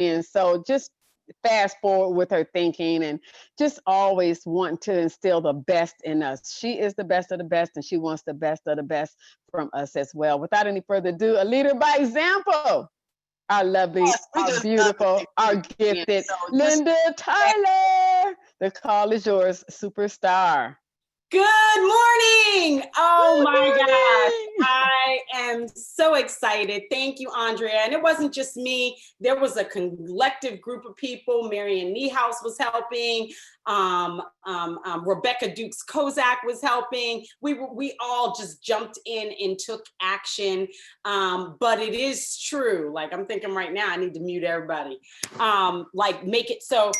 And so just fast forward with her thinking and just always want to instill the best in us. She is the best of the best, and she wants the best of the best from us as well. Without any further ado, a leader by example. Our lovely, Yes, our beautiful, our gifted so Linda Tyler. The call is yours, superstar. Good morning. Oh Good my gosh. morning. I am so excited. Thank you, Andrea. And it wasn't just me. There was a collective group of people. Marianne Niehaus was helping. Rebecca Dukes Kozak was helping. We all just jumped in and took action. But it is true. Like, I'm thinking right now, I need to mute everybody. Like, make it so.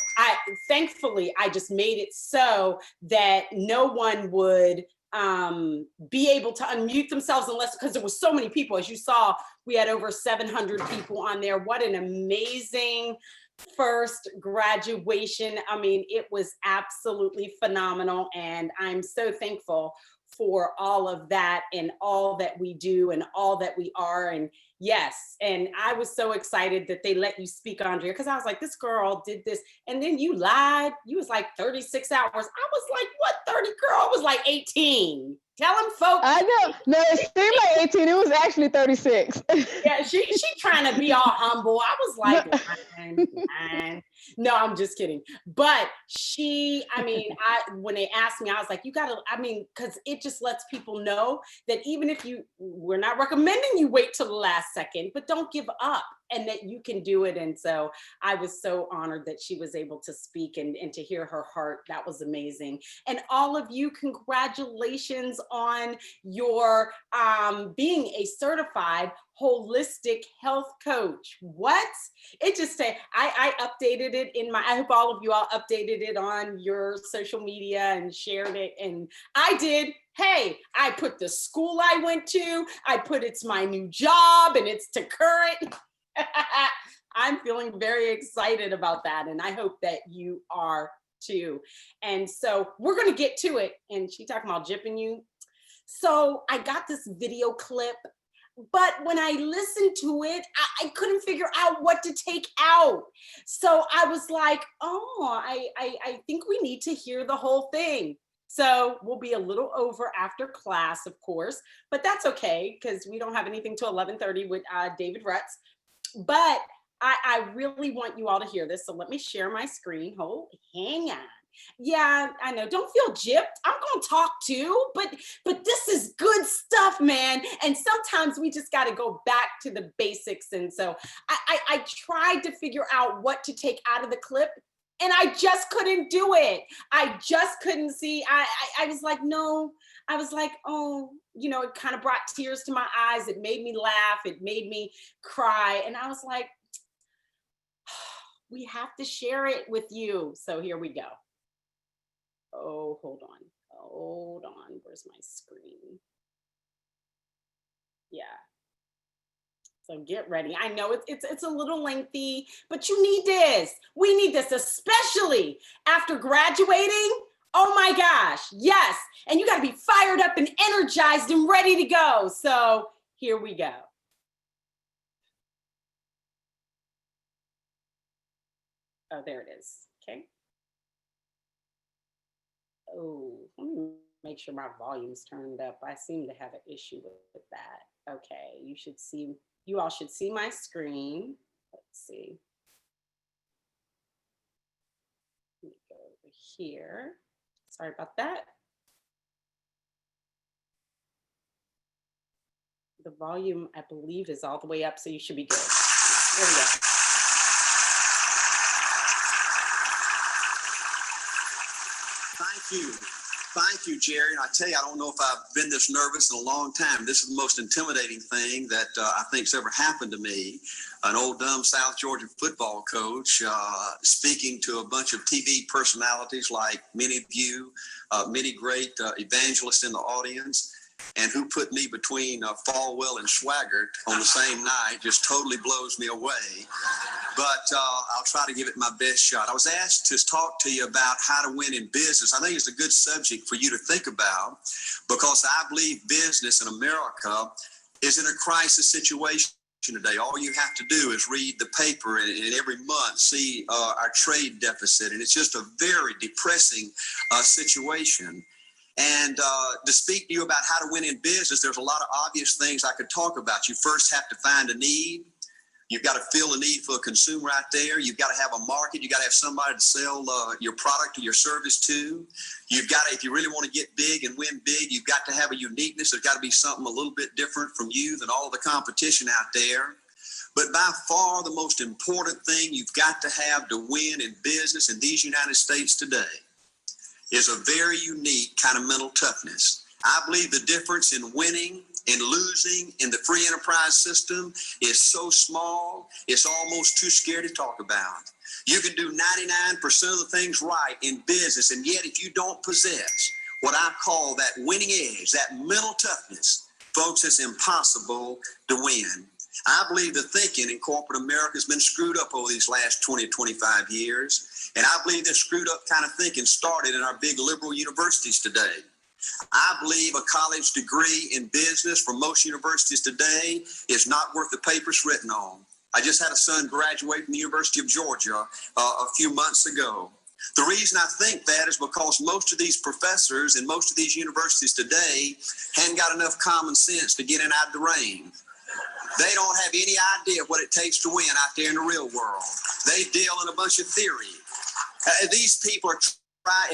Thankfully, I just made it so that no one would be able to unmute themselves unless, because there were so many people. As you saw, we had over 700 people on there. What an amazing first graduation. I mean, it was absolutely phenomenal. And I'm so thankful for all of that and all that we do and all that we are. And yes, and I was so excited that they let you speak, Andrea, because I was like, this girl did this. And then you lied. You was like 36 hours. I was like, what 30? Girl, I was like 18. Tell them folks. I know. No, it seemed like 18. It was actually 36. Yeah, she trying to be all humble. I was like, lying. No, I'm just kidding. But when they asked me, I was like, you gotta, because it just lets people know that even if we're not recommending you wait till the last second, but don't give up and that you can do it. And so I was so honored that she was able to speak and to hear her heart. That was amazing. And all of you, congratulations on your being a certified holistic health coach. What? It just say, I updated it I hope all of you all updated it on your social media and shared it. And I did. Hey, I put the school I went to, I put it's my new job and it's to current. I'm feeling very excited about that. And I hope that you are too. And so we're going to get to it. And she talking about jipping you. So I got this video clip, but when I listened to it, I couldn't figure out what to take out. So I was like, oh, I think we need to hear the whole thing. So we'll be a little over after class, of course, but that's okay because we don't have anything till 11:30 with David Rutz. But I really want you all to hear this. So let me share my screen. Hang on. Yeah, I know. Don't feel gypped. I'm going to talk too, but this is good stuff, man. And sometimes we just got to go back to the basics. And so I tried to figure out what to take out of the clip, and I just couldn't do it. I just couldn't see. I was like, no. I was like, oh, it kind of brought tears to my eyes. It made me laugh. It made me cry. And I was like, we have to share it with you. So here we go. Oh, hold on. Where's my screen? Yeah. So get ready. I know it's a little lengthy, but you need this. We need this, especially after graduating. Oh my gosh, yes. And you got to be fired up and energized and ready to go. So here we go. Oh, there it is. Okay. Oh, let me make sure my volume's turned up. I seem to have an issue with that. Okay, you all should see my screen. Let's see. Let me go over here. Sorry about that. The volume, I believe, is all the way up, so you should be good. There we go. Thank you, Jerry. And I tell you, I don't know if I've been this nervous in a long time. This is the most intimidating thing that I think's ever happened to me. An old dumb South Georgia football coach speaking to a bunch of TV personalities like many of you, many great evangelists in the audience, and who put me between Falwell and Swaggart on the same night just totally blows me away. But I'll try to give it my best shot. I was asked to talk to you about how to win in business. I think it's a good subject for you to think about because I believe business in America is in a crisis situation. today. All you have to do is read the paper and every month see our trade deficit. And it's just a very depressing situation. And to speak to you about how to win in business, there's a lot of obvious things I could talk about. You first have to find a need. You've got to fill a need for a consumer out there. You've got to have a market. You've got to have somebody to sell your product or your service to. You've got to, if you really want to get big and win big, you've got to have a uniqueness. There's got to be something a little bit different from you than all the competition out there. But by far the most important thing you've got to have to win in business in these United States today is a very unique kind of mental toughness. I believe the difference in winning and losing in the free enterprise system is so small, it's almost too scary to talk about. You can do 99% of the things right in business, and yet if you don't possess what I call that winning edge, that mental toughness, folks, it's impossible to win. I believe the thinking in corporate America has been screwed up over these last 20 to 25 years, and I believe this screwed up kind of thinking started in our big liberal universities today. I believe a college degree in business for most universities today is not worth the paper it's written on. I just had a son graduate from the University of Georgia a few months ago. The reason I think that is because most of these professors in most of these universities today haven't got enough common sense to get in out of the rain. They don't have any idea what it takes to win out there in the real world. They deal in a bunch of theory. These people have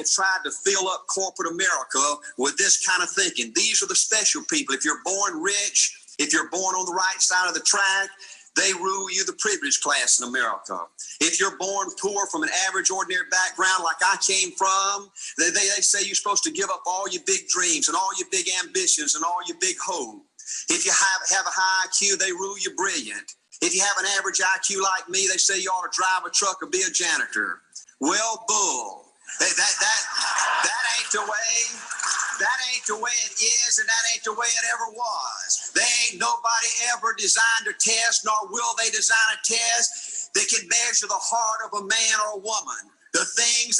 tried to fill up corporate America with this kind of thinking. These are the special people. If you're born rich, if you're born on the right side of the track, they rule you, the privileged class in America. If you're born poor from an average, ordinary background like I came from, they say you're supposed to give up all your big dreams and all your big ambitions and all your big hope. If you have a high IQ, they rule you brilliant. If you have an average IQ like me, they say you ought to drive a truck or be a janitor. Well, bull. That ain't the way. That ain't the way it is, and that ain't the way it ever was. They ain't nobody ever designed a test, nor will they design a test that can measure the heart of a man or a woman. The things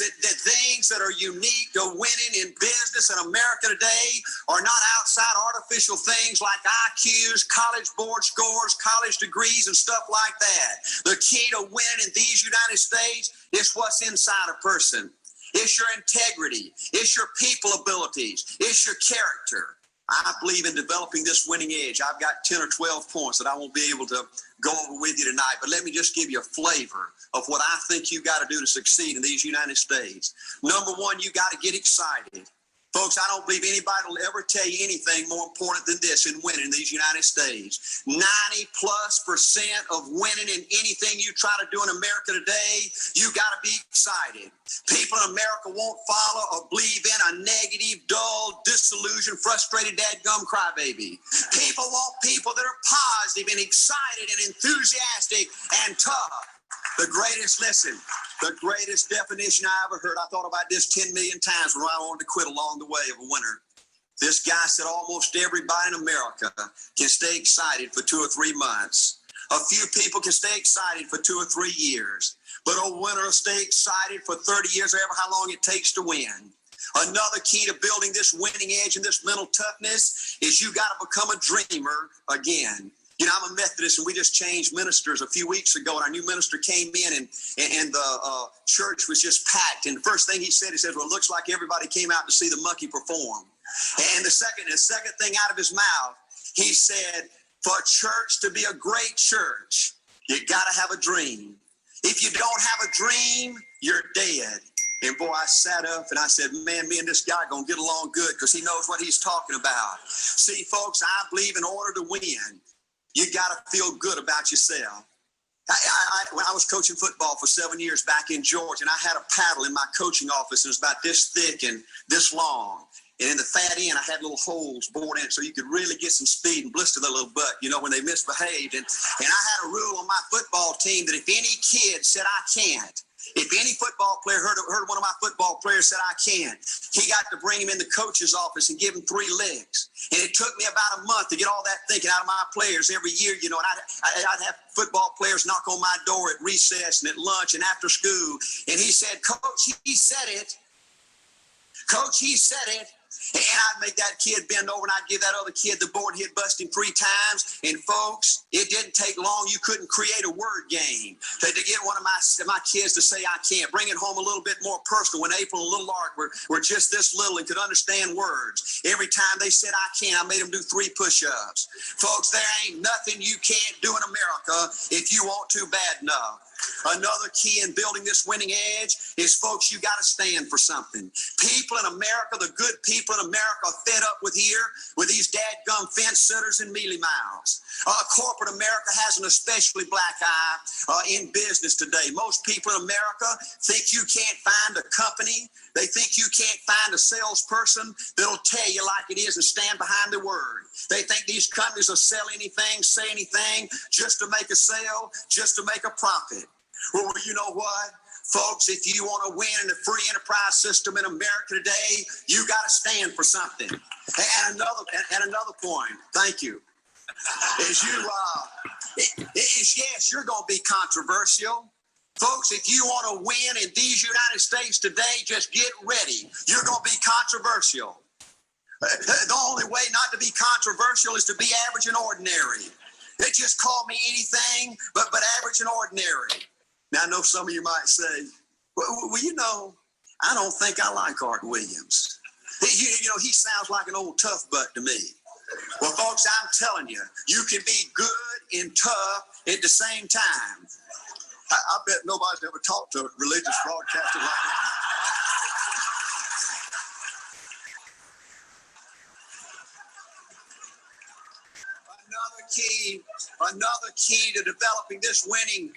that are unique to winning in business in America today are not outside artificial things like IQs, college board scores, college degrees, and stuff like that. The key to winning in these United States is what's inside a person. It's your integrity. It's your people abilities. It's your character. I believe in developing this winning edge. I've got 10 or 12 points that I won't be able to go over with you tonight, but let me just give you a flavor of what I think you got to do to succeed in these United States. Number one, you got to get excited. Folks, I don't believe anybody will ever tell you anything more important than this in winning in these United States. 90+% of winning in anything you try to do in America today, you got to be excited. People in America won't follow or believe in a negative, dull, disillusioned, frustrated, dadgum crybaby. People want people that are positive and excited and enthusiastic and tough. The greatest definition I ever heard, I thought about this 10 million times when I wanted to quit along the way of a winner. This guy said almost everybody in America can stay excited for 2 or 3 months. A few people can stay excited for 2 or 3 years. But a winner will stay excited for 30 years or ever how long it takes to win. Another key to building this winning edge and this mental toughness is you got to become a dreamer again. You know, I'm a Methodist, and we just changed ministers a few weeks ago, and our new minister came in, and the church was just packed. And the first thing he said, well, it looks like everybody came out to see the monkey perform. And the second thing out of his mouth, he said, for a church to be a great church, you got to have a dream. If you don't have a dream, you're dead. And boy, I sat up and I said, man, me and this guy are going to get along good because he knows what he's talking about. See, folks, I believe in order to win, you got to feel good about yourself. When I was coaching football for 7 years back in Georgia, and I had a paddle in my coaching office, and it was about this thick and this long. And in the fat end, I had little holes bored in it so you could really get some speed and blister their little butt, you know, when they misbehaved. And I had a rule on my football team that if any kid said, I can't, if any football player heard one of my football players said, I can't, he got to bring him in the coach's office and give him 3 legs. And it took me about a month to get all that thinking out of my players every year, you know, and I'd have football players knock on my door at recess and at lunch and after school. And he said, Coach, he said it. Coach, he said it. And I'd make that kid bend over and I'd give that other kid the board hit busting 3 times. And folks, it didn't take long. You couldn't create a word game to get one of my kids to say I can't. Bring it home a little bit more personal. When April and little Art were just this little and could understand words, every time they said I can't, I made them do 3 push-ups. Folks, there ain't nothing you can't do in America if you want to bad enough. Another key in building this winning edge is, folks, you got to stand for something. People in America, the good people in America, are fed up with these dadgum fence sitters and mealy mouths. Corporate America has an especially black eye in business today. Most people in America think you can't find a company. They think you can't find a salesperson that'll tell you like it is and stand behind the word. They think these companies will sell anything, say anything, just to make a sale, just to make a profit. Well, you know what? Folks, if you want to win in the free enterprise system in America today, you got to stand for something. And another point, thank you, is yes, you're going to be controversial. Folks, if you want to win in these United States today, just get ready. You're going to be controversial. The only way not to be controversial is to be average and ordinary. They just call me anything but average and ordinary. Now, I know some of you might say, well, you know, I don't think I like Art Williams. You know, he sounds like an old tough butt to me. Well, folks, I'm telling you, you can be good and tough at the same time. I bet nobody's ever talked to a religious broadcaster like that. Another key to developing this winning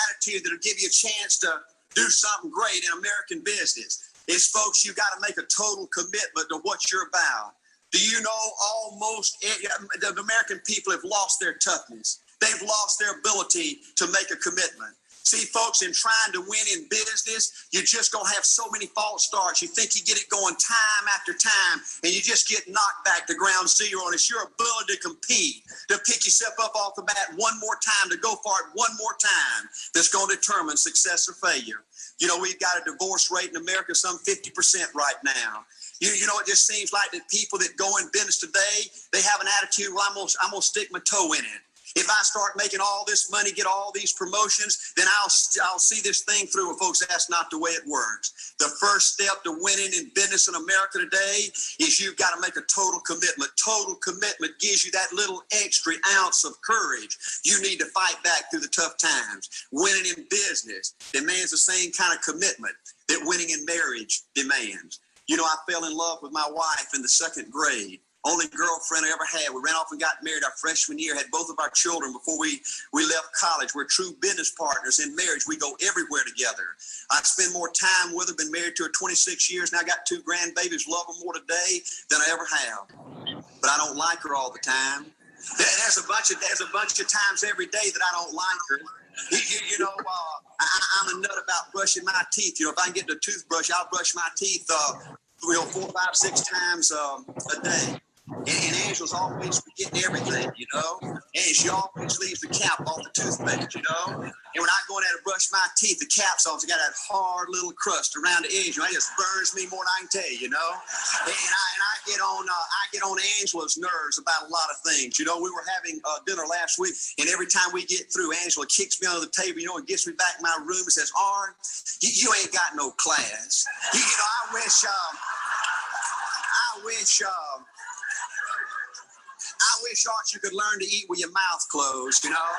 attitude that'll give you a chance to do something great in American business is, folks, you got to make a total commitment to what you're about. Do you know almost the American people have lost their toughness? They've lost their ability to make a commitment. See, folks, in trying to win in business, you're just going to have so many false starts. You think you get it going time after time, and you just get knocked back to ground zero. And it's your ability to compete, to pick yourself up off the bat one more time, to go for it one more time, that's going to determine success or failure. You know, we've got a divorce rate in America some 50% right now. You know, it just seems like that people that go in business today, they have an attitude, well, I'm gonna stick my toe in it. If I start making all this money, get all these promotions, then I'll see this thing through. And folks, that's not the way it works. The first step to winning in business in America today is you've got to make a total commitment. Total commitment gives you that little extra ounce of courage you need to fight back through the tough times. Winning in business demands the same kind of commitment that winning in marriage demands. You know, I fell in love with my wife in the 2nd grade. Only girlfriend I ever had. We ran off and got married our freshman year, had both of our children before we left college. We're true business partners in marriage. We go everywhere together. I spend more time with her, been married to her 26 years, and I got 2 grandbabies, love them more today than I ever have. But I don't like her all the time. There's a bunch of times every day that I don't like her. You know, I'm a nut about brushing my teeth. You know, if I can get the toothbrush, I'll brush my teeth 4, 5, 6 times a day. And Angela's always forgetting everything, you know? And she always leaves the cap off the toothpaste, you know? And when I go in there to brush my teeth, the cap's off. It's got that hard little crust around the edge. You know, it just burns me more than I can tell you, you know? And I get on Angela's nerves about a lot of things. You know, we were having dinner last week, and every time we get through, Angela kicks me under the table, you know, and gets me back in my room and says, Art, you ain't got no class. You know, I wish, Art, you could learn to eat with your mouth closed, you know?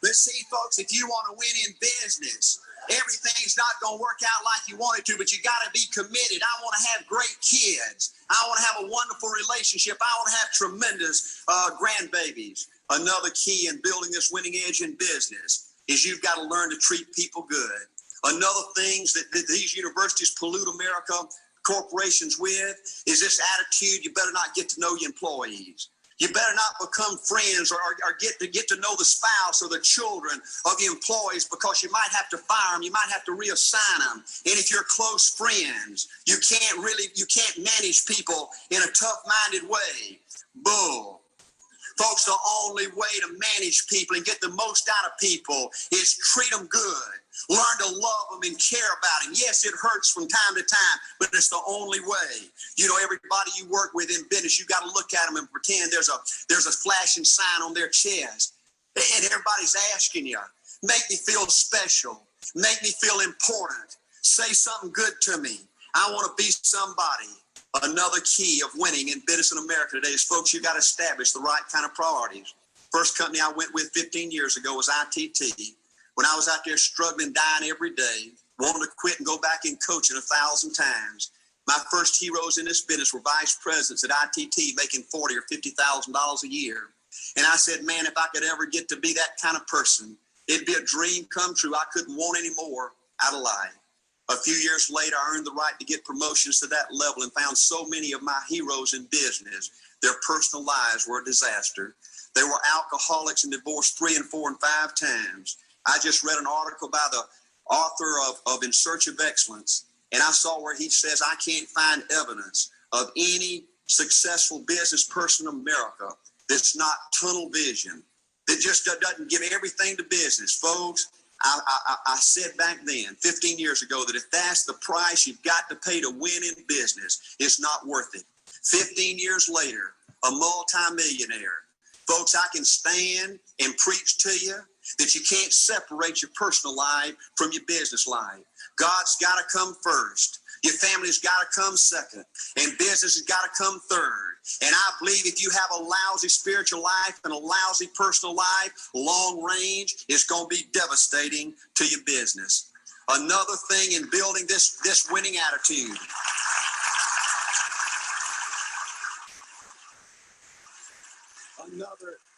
But see, folks, if you want to win in business, everything's not going to work out like you want it to, but you got to be committed. I want to have great kids. I want to have a wonderful relationship. I want to have tremendous grandbabies. Another key in building this winning edge in business is you've got to learn to treat people good. Another thing that these universities pollute America, corporations with, is this attitude, you better not get to know your employees. You better not become friends or get to know the spouse or the children of the employees, because you might have to fire them, you might have to reassign them. And if you're close friends, you can't manage people in a tough-minded way. Bull. Folks, the only way to manage people and get the most out of people is treat them good. Learn to love them and care about them. Yes, it hurts from time to time, but it's the only way. You know, everybody you work with in business, you got to look at them and pretend there's a flashing sign on their chest. And everybody's asking you, make me feel special. Make me feel important. Say something good to me. I want to be somebody. Another key of winning in business in America today is, folks, you got to establish the right kind of priorities. First company I went with 15 years ago was ITT. When I was out there struggling, dying every day, wanting to quit and go back and coaching 1,000 times, my first heroes in this business were vice presidents at ITT making $40,000 or $50,000 a year. And I said, man, if I could ever get to be that kind of person, it'd be a dream come true. I couldn't want any more out of life. A few years later, I earned the right to get promotions to that level and found so many of my heroes in business, their personal lives were a disaster. They were alcoholics and divorced 3 and 4 and 5 times. I just read an article by the author of In Search of Excellence, and I saw where he says, I can't find evidence of any successful business person in America that's not tunnel vision, that just doesn't give everything to business. Folks, I said back then, 15 years ago, that if that's the price you've got to pay to win in business, it's not worth it. 15 years later, a multimillionaire. Folks, I can stand and preach to you that you can't separate your personal life from your business life. God's got to come first. Your family's got to come second. And business has got to come third. And I believe if you have a lousy spiritual life and a lousy personal life, long range, it's going to be devastating to your business. Another thing in building this winning attitude.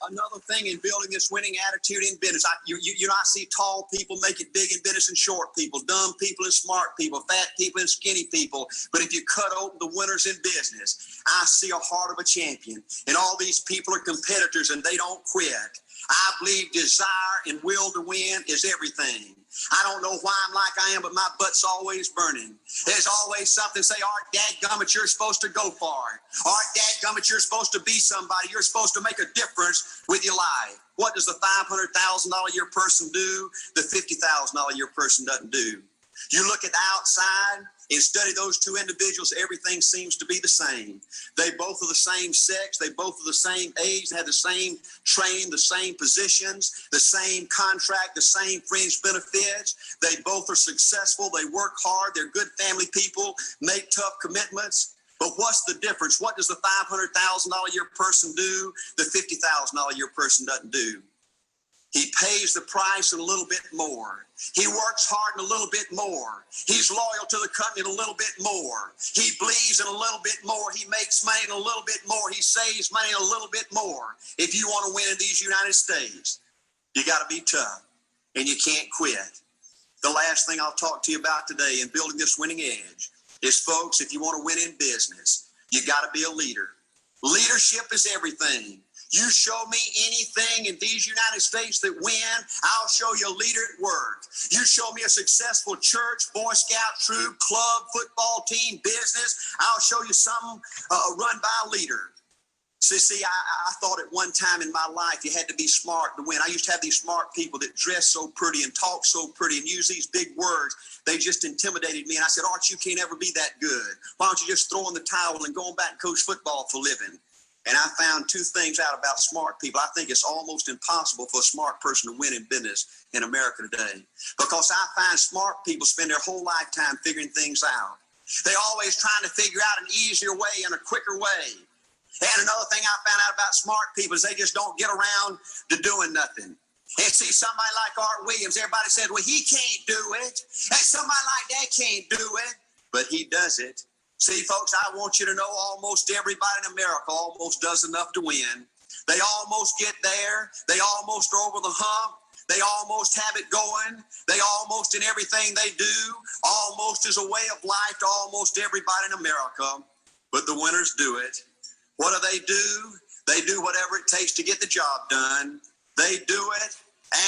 Another thing in building this winning attitude in business. I see tall people make it big in business and short people, dumb people and smart people, fat people and skinny people. But if you cut open the winners in business, I see a heart of a champion. And all these people are competitors and they don't quit. I believe desire and will to win is everything. I don't know why I'm like I am, but my butt's always burning. There's always something say, Art, dadgummit, you're supposed to go far. Art, dadgummit, you're supposed to be somebody. You're supposed to make a difference with your life. What does the $500,000 a year person do? The $50,000 a year person doesn't do. You look at the outside and study those two individuals, everything seems to be the same. They both are the same sex. They both are the same age. They have the same training, the same positions, the same contract, the same fringe benefits. They both are successful. They work hard. They're good family people, make tough commitments. But what's the difference? What does the $500,000 a year person do? The $50,000 a year person doesn't do. He pays the price and a little bit more. He works hard and a little bit more. He's loyal to the company and a little bit more. He believes in a little bit more. He makes money and a little bit more. He saves money and a little bit more. If you want to win in these United States, you got to be tough and you can't quit. The last thing I'll talk to you about today in building this winning edge is, folks, if you want to win in business, you got to be a leader. Leadership is everything. You show me anything in these United States that win, I'll show you a leader at work. You show me a successful church, Boy Scout troop, club, football team, business, I'll show you something run by a leader. See, I thought at one time in my life you had to be smart to win. I used to have these smart people that dress so pretty and talk so pretty and use these big words. They just intimidated me. And I said, Art, you can't ever be that good. Why don't you just throw in the towel and go on back and coach football for a living? And I found two things out about smart people. I think it's almost impossible for a smart person to win in business in America today, because I find smart people spend their whole lifetime figuring things out. They're always trying to figure out an easier way and a quicker way. And another thing I found out about smart people is they just don't get around to doing nothing. And see, somebody like Art Williams, everybody said, well, he can't do it. And somebody like that can't do it, but he does it. See, folks, I want you to know almost everybody in America almost does enough to win. They almost get there. They almost are over the hump. They almost have it going. They almost, in everything they do, almost is a way of life to almost everybody in America. But the winners do it. What do? They do whatever it takes to get the job done. They do it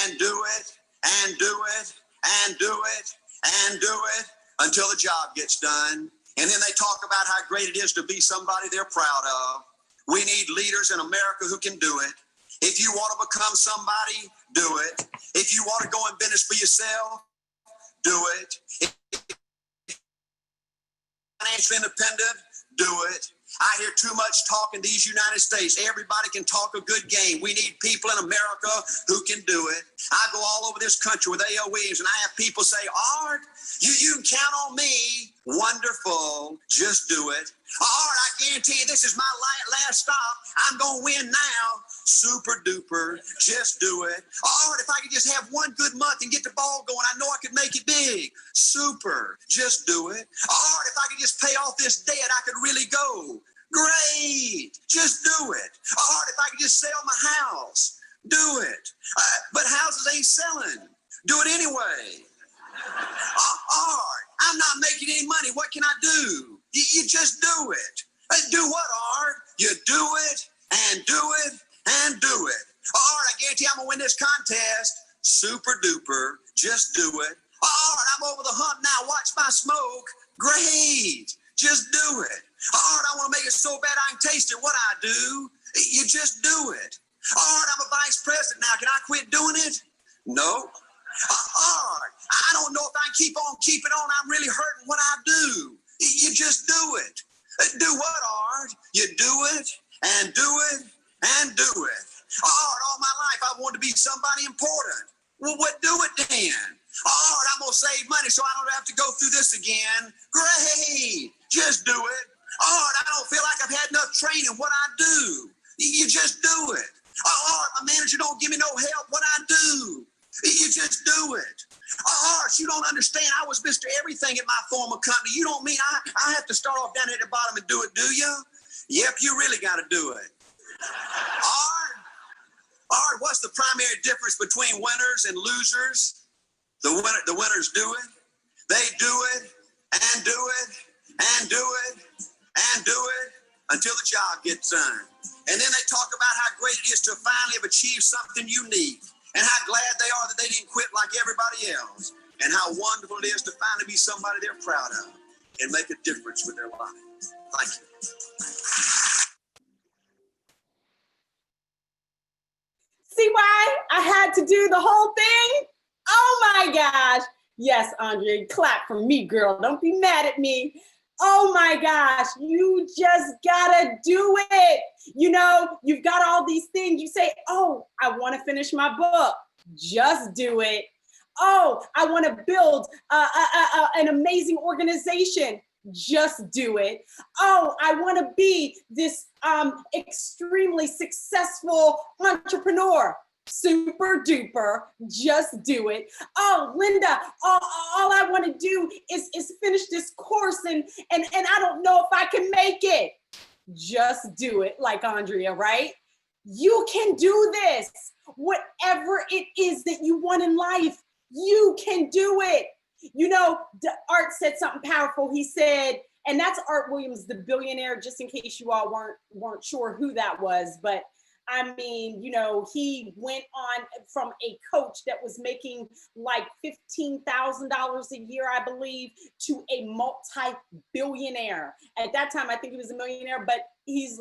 and do it and do it and do it and do it until the job gets done. And then they talk about how great it is to be somebody they're proud of. We need leaders in America who can do it. If you want to become somebody, do it. If you want to go in business for yourself, do it. If you're financially independent, do it. I hear too much talk in these United States. Everybody can talk a good game. We need people in America who can do it. I go all over this country with AOEs, and I have people say, Art, you can count on me. Wonderful. Just do it. Art, I guarantee you this is my last stop. I'm going to win now. Super duper. Just do it. Art, if I could just have one good month and get the ball going, I know I could make it big. Super. Just do it. Art, if I could just pay off this debt, I could really go. Great. Just do it. Art, if I could just sell my house, do it. But houses ain't selling. Do it anyway. Art, I'm not making any money. What can I do? You just do it. Do what, Art? You do it and do it and do it. Art, I guarantee I'm going to win this contest. Super duper. Just do it. Art, I'm over the hump now. Watch my smoke. Great. Just do it. Art, I want to make it so bad I can taste it. What I do, you just do it. Art, I'm a vice president now. Can I quit doing it? No. Art, I don't know if I can keep on keeping on. I'm really hurting. What I do, you just do it. Do what, Art? You do it and do it and do it. Art, all my life I wanted to be somebody important. Well, what do it then? Art, I'm going to save money so I don't have to go through this again. Great. Just do it. Art, I don't feel like I've had enough training. What I do, you just do it. Art, my manager don't give me no help. What I do, you just do it. Art, you don't understand. I was Mr. Everything at my former company. You don't mean I have to start off down at the bottom and do it, do you? Yep, you really got to do it. Art, what's the primary difference between winners and losers? The winners do it. They do it and do it and do it and do it until the job gets done. And then they talk about how great it is to finally have achieved something unique and how glad they are that they didn't quit like everybody else and how wonderful it is to finally be somebody they're proud of and make a difference with their life. Thank you. See why I had to do the whole thing? Oh my gosh. Yes, Andrea, clap for me, girl. Don't be mad at me. Oh my gosh, you just gotta do it. You know, you've got all these things. You say, oh, I wanna finish my book. Just do it. Oh, I wanna build an amazing organization. Just do it. Oh, I wanna be this extremely successful entrepreneur. Super duper, just do it. Oh, Linda, all I want to do is finish this course and I don't know if I can make it. Just do it, like Andrea, right? You can do this. Whatever it is that you want in life, you can do it. You know, Art said something powerful. He said, and that's Art Williams, the billionaire, just in case you all weren't sure who that was, but I mean, you know, he went on from a coach that was making like $15,000 a year, I believe, to a multi-billionaire. At that time, I think he was a millionaire, but he's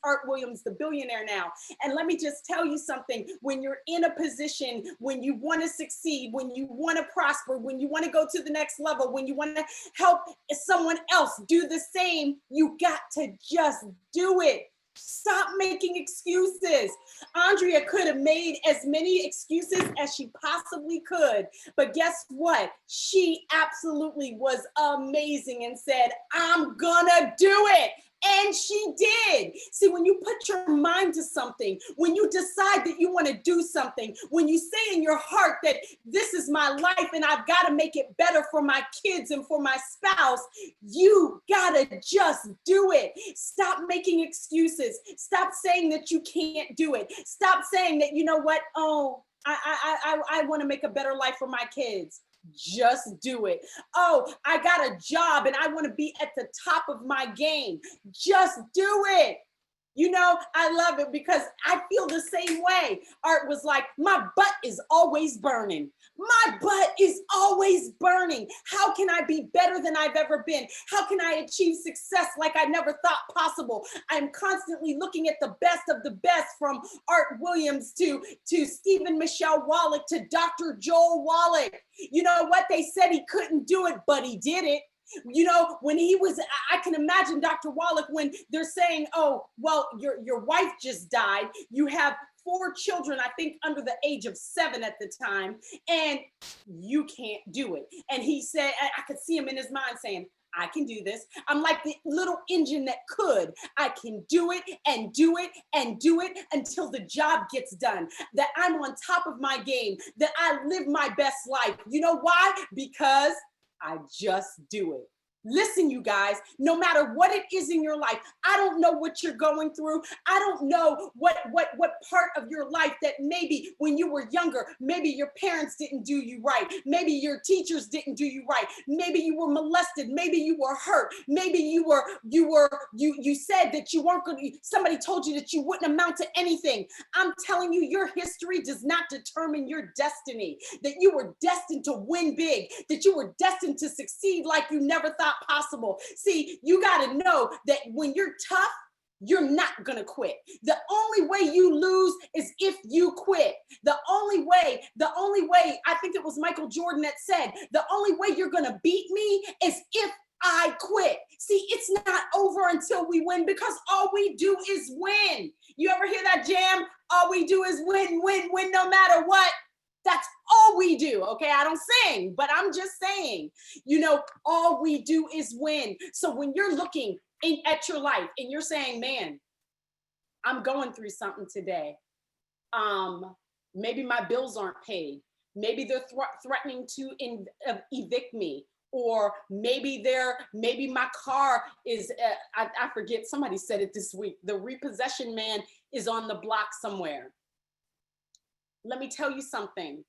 Art Williams, the billionaire now. And let me just tell you something. When you're in a position, when you want to succeed, when you want to prosper, when you want to go to the next level, when you want to help someone else do the same, you got to just do it. Stop making excuses. Andrea could have made as many excuses as she possibly could, but guess what? She absolutely was amazing and said, I'm gonna do it. And she did. See, when you put your mind to something, when you decide that you want to do something, when you say in your heart that this is my life and I've got to make it better for my kids and for my spouse, you got to just do it. Stop making excuses. Stop saying that you can't do it. Stop saying that, you know what? Oh, I want to make a better life for my kids. Just do it. Oh, I got a job and I want to be at the top of my game. Just do it. You know, I love it because I feel the same way. Art was like, my butt is always burning. My butt is always burning. How can I be better than I've ever been? How can I achieve success like I never thought possible? I'm constantly looking at the best of the best, from Art Williams to Stephen Michelle Wallach to Dr. Joel Wallach. You know what? They said he couldn't do it, but he did it. You know, when he was, I can imagine Dr. Wallach when they're saying, oh, well, your wife just died. You have 4 children, I think under the age of 7 at the time, and you can't do it. And he said, I could see him in his mind saying, I can do this. I'm like the little engine that could. I can do it and do it and do it until the job gets done. That I'm on top of my game, that I live my best life. You know why? Because I just do it. Listen, you guys, no matter what it is in your life, I don't know what you're going through. I don't know what part of your life that maybe when you were younger, maybe your parents didn't do you right. Maybe your teachers didn't do you right. Maybe you were molested. Maybe you were hurt. Maybe you said that you weren't going to, somebody told you that you wouldn't amount to anything. I'm telling you, your history does not determine your destiny, that you were destined to win big, that you were destined to succeed like you never thought possible. See, you got to know that when you're tough, you're not going to quit. The only way you lose is if you quit. The only way, I think it was Michael Jordan that said, the only way you're going to beat me is if I quit. See, it's not over until we win, because all we do is win. You ever hear that jam? All we do is win, win, win, no matter what. That's all we do, okay? I don't sing, but I'm just saying, you know, all we do is win. So when you're looking at your life and you're saying, man, I'm going through something today. Maybe my bills aren't paid. Maybe they're threatening to evict me. Or maybe my car is, I forget, somebody said it this week, the repossession man is on the block somewhere. Let me tell you something.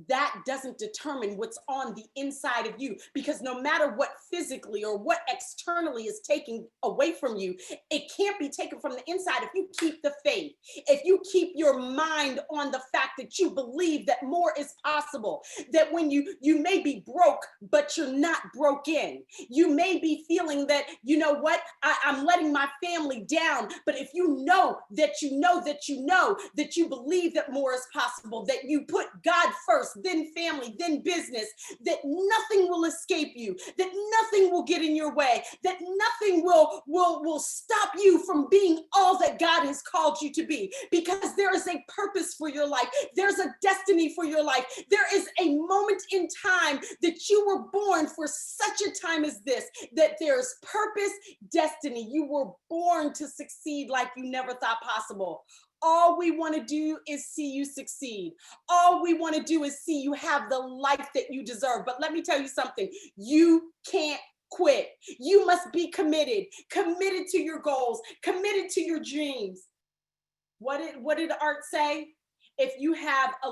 That doesn't determine what's on the inside of you, because no matter what physically or what externally is taken away from you, it can't be taken from the inside if you keep the faith, if you keep your mind on the fact that you believe that more is possible, that when you may be broke, but you're not broken. You may be feeling that, you know what, I'm letting my family down, but if you know that you know that you know that you believe that more is possible, that you put God first, then family, then business, that nothing will escape you, that nothing will get in your way, that nothing will stop you from being all that God has called you to be, because there is a purpose for your life. There's a destiny for your life. There is a moment in time that you were born for such a time as this, that there's purpose, destiny. You were born to succeed like you never thought possible. All we want to do is see you succeed. All we want to do is see you have the life that you deserve. But let me tell you something, you can't quit. You must be committed to your goals, committed to your dreams. What did Art say? If you have a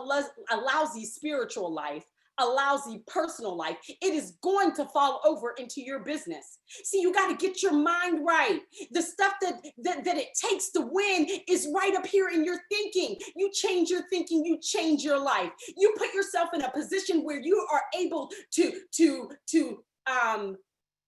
lousy spiritual life, a lousy personal life, it is going to fall over into your business. See, you got to get your mind right. The stuff that it takes to win is right up here in your thinking. You change your thinking, you change your life. You put yourself in a position where you are able to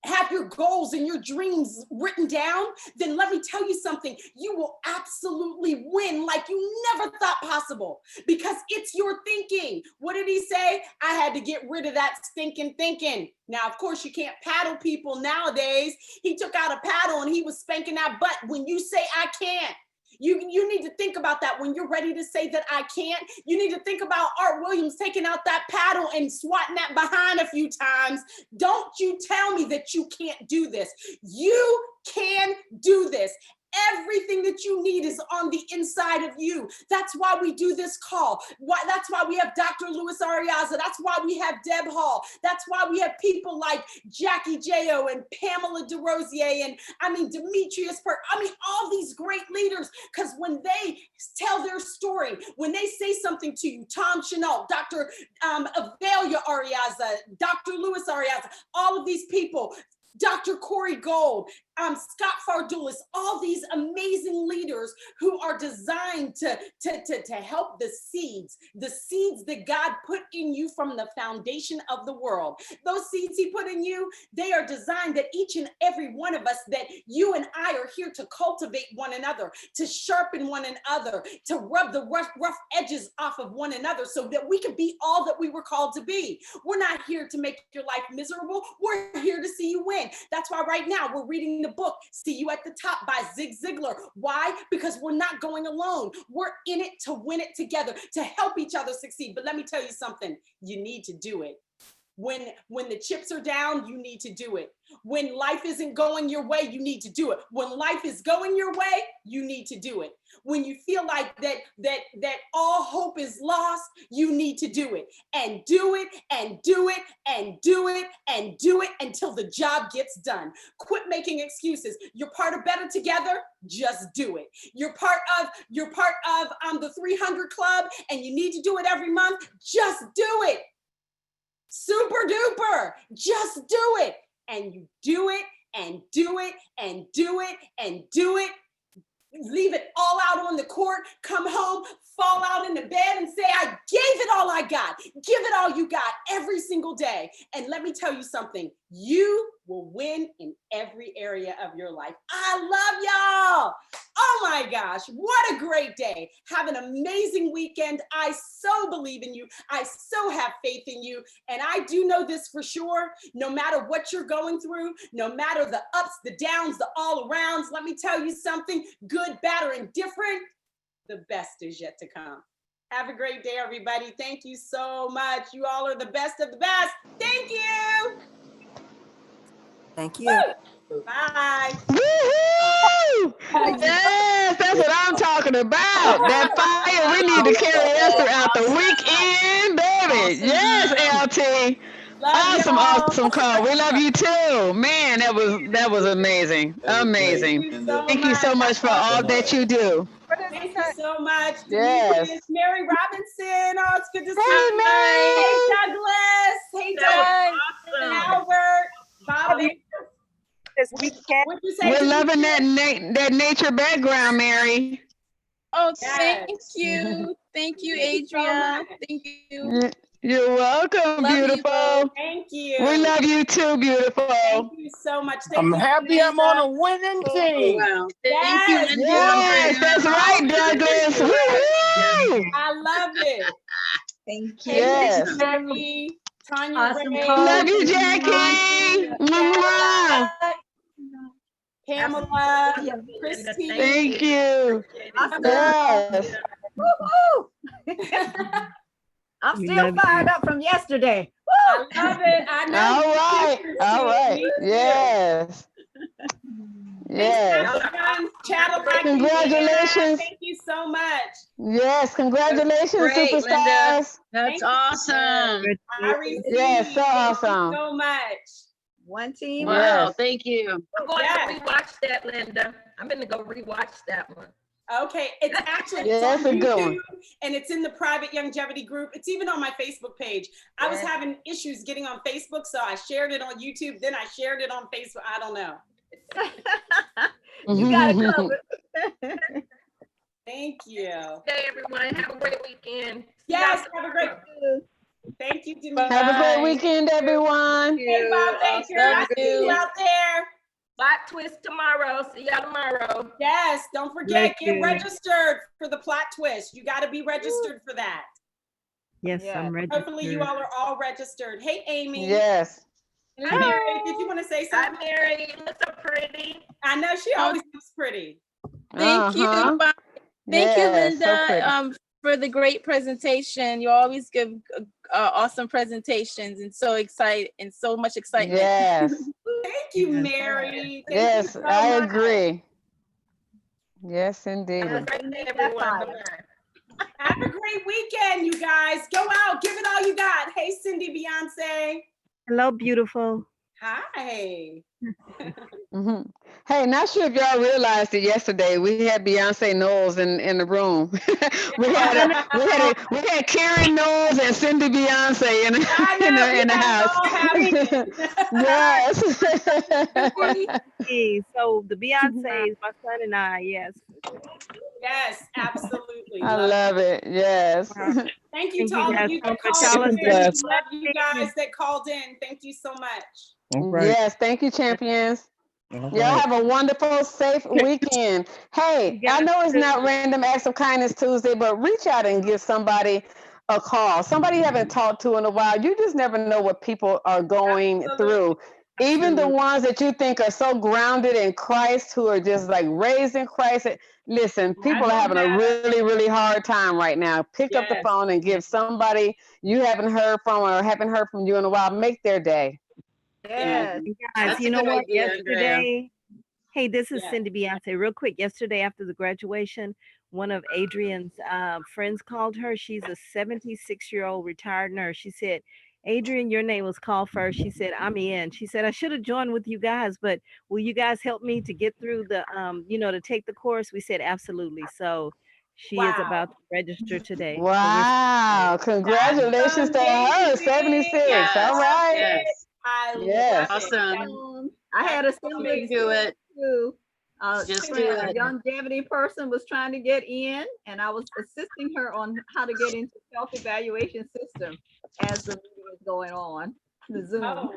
have your goals and your dreams written down, then let me tell you something, you will absolutely win like you never thought possible, because it's your thinking. What did he say? I had to get rid of that stinking thinking. Now, of course, you can't paddle people nowadays. He took out a paddle and he was spanking that butt. When you say I can't, you need to think about that. When you're ready to say that I can't, you need to think about Art Williams taking out that paddle and swatting that behind a few times. Don't you tell me that you can't do this. You can do this. Everything that you need is on the inside of you. That's why we do this call. That's why we have Dr. Luis Ariaza. That's why we have Deb Hall. That's why we have people like Jackie Jayo and Pamela DeRosier and Demetrius Perk. All these great leaders, because when they tell their story, when they say something to you, Tom Chenault, Dr. Avelia Ariaza, Dr. Luis Ariaza, all of these people, Dr. Corey Gold, Scott Fardulis, all these amazing leaders who are designed to help the seeds that God put in you from the foundation of the world. Those seeds he put in you, they are designed that each and every one of us, that you and I are here to cultivate one another, to sharpen one another, to rub the rough edges off of one another so that we can be all that we were called to be. We're not here to make your life miserable. We're here to see you win. That's why right now we're reading the book, See You at the Top by Zig Ziglar. Why? Because we're not going alone. We're in it to win it together, to help each other succeed. But let me tell you something, you need to do it. When the chips are down, you need to do it. When life isn't going your way, you need to do it. When life is going your way, you need to do it. When you feel like that all hope is lost, you need to do it. And do it and do it and do it and do it until the job gets done. Quit making excuses. You're part of Better Together, just do it. You're part of the 300 Club and you need to do it every month, just do it. Super duper, just do it. And you do it and do it and do it and do it. Leave it all out on the court, come home, fall out in the bed and say, I gave it all I got. Give it all you got every single day. And let me tell you something, you will win in every area of your life. I love y'all. Oh my gosh, what a great day. Have an amazing weekend. I so believe in you. I so have faith in you. And I do know this for sure, no matter what you're going through, no matter the ups, the downs, the all arounds, let me tell you something, good, bad, or indifferent, the best is yet to come. Have a great day, everybody. Thank you so much. You all are the best of the best. Thank you. Thank you. Bye. Woohoo! Yes, that's what I'm talking about. That fire, we need to carry us throughout the weekend, baby. Yes, LT. Love Awesome, y'all. awesome call. We love you too. Man, that was amazing. Amazing. Thank you so Thank you so much for all that you do. Thank you so much. Yes. Demetrius, Mary Robinson. Oh, it's good to see Hey, you. Mary. Hey, Douglas. Hey, Doug. Albert. Bobby. This weekend. What'd you say? We're Demetrius? loving that nature background, Mary. Oh, Yes. thank you. Thank you, Adria. Thank you. You're welcome, Love you beautiful. both. Thank you. We love you too, beautiful. Thank you so much. Thank I'm you, happy I'm on a Samantha. winning team. Wow. Yes. Thank you, Linda. Yes, that's right, Douglas. Woo-hoo! I love it. Thank Hey, you. Yes. Jackie, Tanya Awesome Ray, call. Love you, Jackie. Mwah. Pamela, Christine. Thank you. Awesome. Yes. Woo-hoo. I'm still fired up from yesterday. I love it. I know. All right. Christine. All right. Me too. Yes. Thanks, Yes. everyone. Chattel like Congratulations. Thank you so much. Yes. Congratulations, Great, Linda. superstars. Thank That's you. awesome. I receive. Yes, so Thank awesome. you so much. One team. Wow. Wow, Yes. thank you. I'm going Yes. to rewatch that, Linda. I'm going to go rewatch that one. Okay, it's actually Yeah, it's that's on a good YouTube one. and it's in the private Youngevity group. It's even on my Facebook page. I was having issues getting on Facebook, so I shared it on YouTube. Then I shared it on Facebook. I don't know. You got it covered. Thank you. Hey, everyone. Have a great weekend. Yes, have a great. Thank you, Denise. Have a great Bye. weekend, everyone. Hey, Bob Baker. I Love see you you. out there. Plot twist tomorrow. See y'all tomorrow. Yes, don't forget, Thank get you. registered for the plot twist. You got to be registered for that. Yes, Yeah. I'm registered. Hopefully, you all are all registered. Hey, Amy. Yes. Hi, Mary. Did you want to say Hi, something? Mary. You look so pretty. I know she always looks pretty. Thank you. Bob. Thank you, Yes, so pretty. Linda, for the great presentation. You always give awesome presentations and so excited and so much excitement. Yes. Thank you, Yes. Mary. Thank Yes, you so I much. agree. Yes, indeed. Have a great day, everyone. Bye-bye. Have a great weekend, you guys. Go out, give it all you got. Hey, Cindy, Beyonce. Hello, beautiful. Hi. Mhm. Hey, not sure if y'all realized it yesterday. We had Beyonce Knowles in the room. we had Karen Knowles and Cindy Beyonce in I know, we in the had it house. all happening. Yes. So the Beyonce's, my son and I, yes. Yes, absolutely. I Love love it. Yes. Wow. Thank you Thank to you all of guys you so that much. called Y'all are in. doing Yes. We love you amazing. guys that called in. Thank you so much. All right. Yes. Thank you, champions. All Y'all right. have a wonderful, safe weekend. Hey, You I guys know it's too. not Random Acts of Kindness Tuesday, but reach out and give somebody a call. Somebody you haven't talked to in a while. You just never know what people are going through. Even the ones that you think are so grounded in Christ, who are just like raised in Christ. Listen, people are having a really, really hard time right now. Pick up the Yes. phone and give somebody you haven't heard from or haven't heard from you in a while. Make their day. Yes. Guys, That's you a know good what? idea, Andrea. Yesterday, hey, this is Yeah. Cindy Beyonce. Real quick, yesterday after the graduation, one of Adrian's friends called her. She's a 76-year-old retired nurse. She said, Adrian, your name was called first. She said, I'm in. She said, I should have joined with you guys, but will you guys help me to get through the, to take the course? We said, absolutely. So she is Wow. about to register today. Wow. That's Congratulations to her. 76. Yes, All right. yes. I Yes. love it. Awesome. I had a That's similar You can do it. experience too. Just A do it. Youngevity person was trying to get in, and I was assisting her on how to get into self-evaluation system as the meeting was going on, the Zoom. Oh.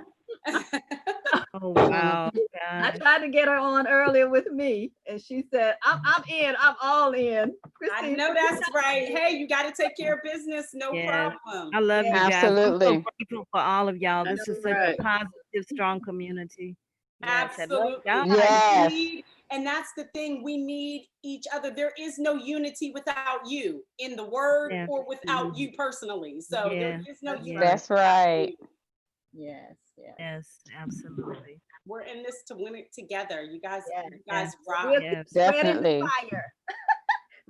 Oh, wow. I tried to get her on earlier with me, and she said, I'm in. I'm all in. I Christine, know that's right. Hey, you got to take care of business. No Yes. problem. I love you guys. I'm Absolutely. so grateful for all of y'all. This That's is such right. a positive, strong community. Yes, I love Absolutely. y'all. Yes. And that's the thing. We need each other. There is no unity without you in the word Yeah. or without you personally. So Yeah. there is no Yeah. unity. That's right. yes, yes. Yes, absolutely. We're in this to win it together. You guys, Yes. you guys rock. We'll keep Yes. spreading Definitely. the fire.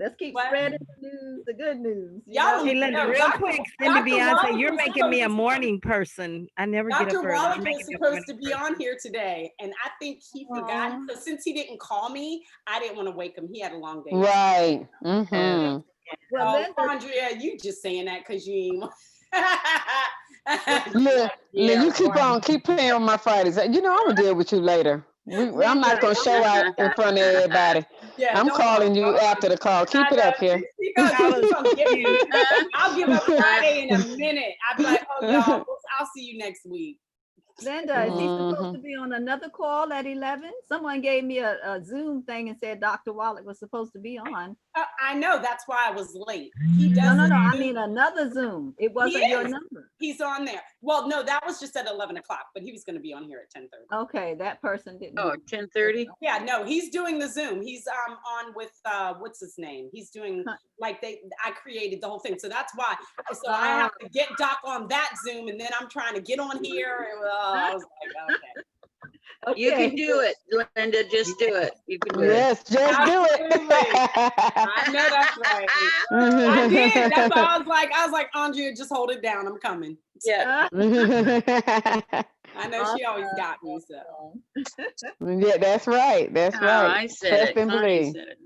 Let's keep What? spreading the news, the good news. you Y'all know? Hey, Linda, No, real Dr. quick, Cindy Dr. Beyonce, Wallach you're was making me a supposed- morning person. I never get Dr. up early. Wallach You're was making me a supposed morning to be person. on here today, and I think he forgot. Aw. So since he didn't call me, I didn't want to wake him. He had a long day. Right. Mm-hmm. Well, Oh, Linda, Andrea, you just saying that because you ain't. Look, Yeah, you keep playing on my Fridays. You know, I'm gonna deal with you later. I'm not gonna show out in front of everybody. Yeah, I'm don't calling you worry. after the call. Keep I it know. up here. She gonna get me. I'll give up Friday in a Huh? minute. I'll be like, oh y'all, I'll see you next week. Linda, is he supposed Mhm. to be on another call at 11? Someone gave me a Zoom thing and said Dr. Wallach was supposed to be on. I know, that's why I was late. He does. No, I mean another Zoom. It wasn't your is. number. He's on there. Well, no, that was just at 11 o'clock, but he was going to be on here at 10:30. Okay, that person didn't. Oh, 10:30? Yeah, no, he's doing the Zoom. He's on with what's his name? He's doing like I created the whole thing. So that's why. So I have to get Doc on that Zoom, and then I'm trying to get on here. And, I was like, okay. You can do it, Linda. Just do it. You can do it. Yes, just do Absolutely. I know that's right. I did. That's why I was like, Andrea, just hold it down. I'm coming. Yeah. it. I know she always got me. So Yeah, that's right. That's Oh, right. I said Trust it. and Connie believe. said it.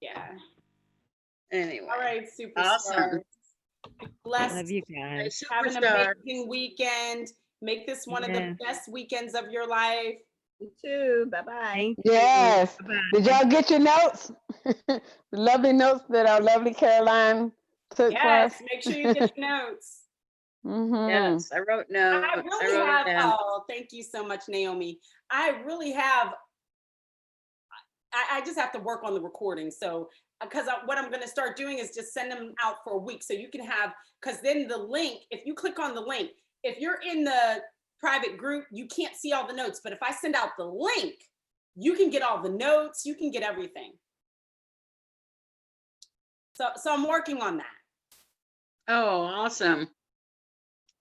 yeah. Anyway. All right, superstar. Awesome. Blessed. Love you guys. Have an Superstar. amazing weekend. Make this one of Yeah. the best weekends of your life. You too. Bye-bye. Thank you. Yes. Bye-bye. Did y'all get your notes? The lovely notes that our lovely Caroline took for us. Yes, make sure you get your notes. Mm-hmm. Yes, I wrote notes. I I really wrote have. it down. Oh, thank you so much, Naomi. I really have. I just have to work on the recording. So, because what I'm going to start doing is just send them out for a week. So you can have, because then the link, if you click on the link, if you're in the private group, you can't see all the notes. But if I send out the link, you can get all the notes, you can get everything. So I'm working on that. Oh, awesome.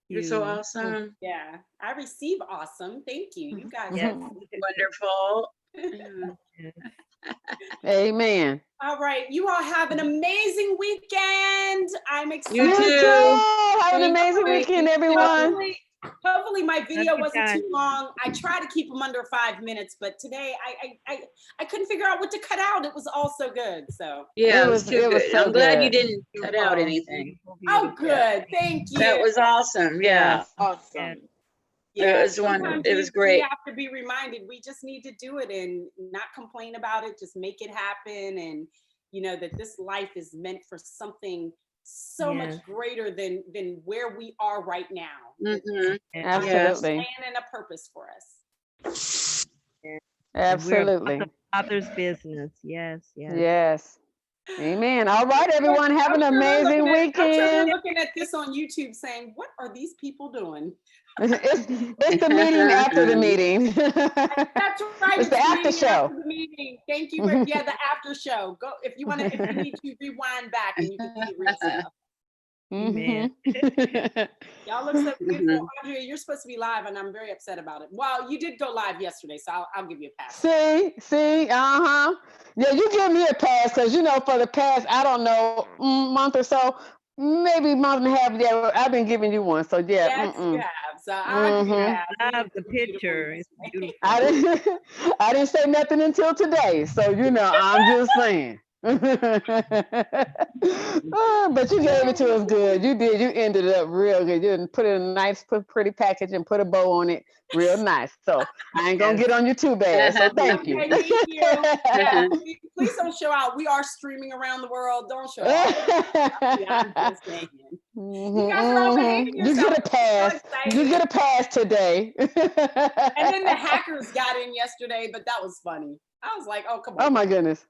You're so You. awesome. Yeah, I receive awesome. Thank you. You guys. Yes. Wonderful. Amen. All right. You all have an amazing weekend. I'm excited. You You too. too. Have an Thank amazing you. weekend, everyone. Hopefully, Hopefully my video you, wasn't guys. too long. I try to keep them under 5 minutes, but today I couldn't figure out what to cut out. It was all so good. So Yeah, it was too it was good. so I'm glad you good. didn't cut out anything. oh good. Thank you. That was awesome. Yeah. Yes. Awesome. Yeah, It was wonderful. sometimes It was we great. have to be reminded. We just need to do it and not complain about it. Just make it happen, and you know that this life is meant for something so much Yes. greater than where we are right now. Mhm. Absolutely. Plan and a purpose for us. And we're about Absolutely. the Father's business. Yes, yes. Yes. Amen. All right, everyone. Have an amazing I'm sure they're weekend. looking at this on YouTube saying, "What are these people doing?" It's the meeting after the meeting. That's right. It's the after meeting show. after the meeting. Thank you. Yeah, the after show. Go if you want to. If you need to rewind back and you can see the real stuff. Amen. Y'all look so beautiful, Andrea. You're supposed to be live, and I'm very upset about it. Well, you did go live yesterday, so I'll give you a pass. See, yeah, you give me a pass because for the past, I don't know, month or so, maybe month and a half, yeah, I've been giving you one. So yeah, Yes, you have. So I'll give you a pass. I love the picture. It's beautiful. I didn't say nothing until today. So I'm just saying. But you gave it to us good. You did. You ended it up real good. You didn't put it in a nice, pretty package and put a bow on it, real nice. So I ain't gonna get on you too bad. So thank you. Okay, thank you. Yeah, please don't show out. We are streaming around the world. Don't show out. Yeah, I'm just saying. You guys are all behaving You yourselves. get a pass. You get a pass today. And then the hackers got in yesterday, but that was funny. I was like, oh, come on. Oh my goodness.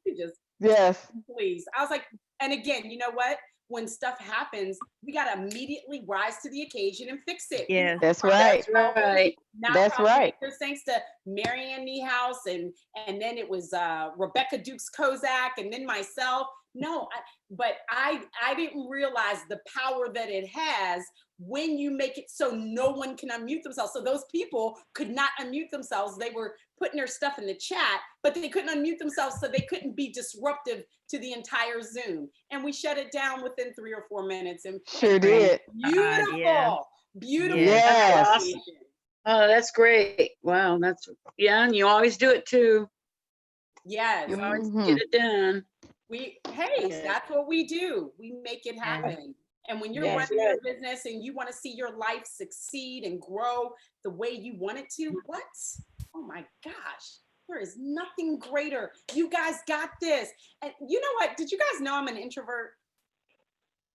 Yes. Please. I was like, and again, you know what? When stuff happens, we got to immediately rise to the occasion and fix it. Yes. That's right. That's right. That's right. Thanks to Marianne Niehaus and then it was Rebecca Dukes Kozak and then myself. No, but I didn't realize the power that it has when you make it so no one can unmute themselves. So those people could not unmute themselves. They were putting their stuff in the chat, but they couldn't unmute themselves, so they couldn't be disruptive to the entire Zoom. And we shut it down within 3 or 4 minutes. And sure did. Beautiful, beautiful. Yes. Awesome. Oh, that's great. Wow, and you always do it too. Yes. You always get it done. That's what we do. We make it happen. And when you're running your business and you want to see your life succeed and grow the way you want it to, what? Oh my gosh, there is nothing greater. You guys got this. And you know what? Did you guys know I'm an introvert?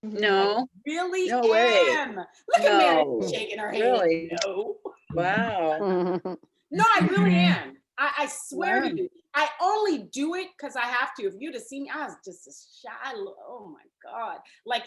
No. I really No way. am. Look at Mary shaking her head. Really? No. Wow. No, I really am. I swear to you, I only do it because I have to. If you'd have seen me, I was just a shy. Oh my God. Like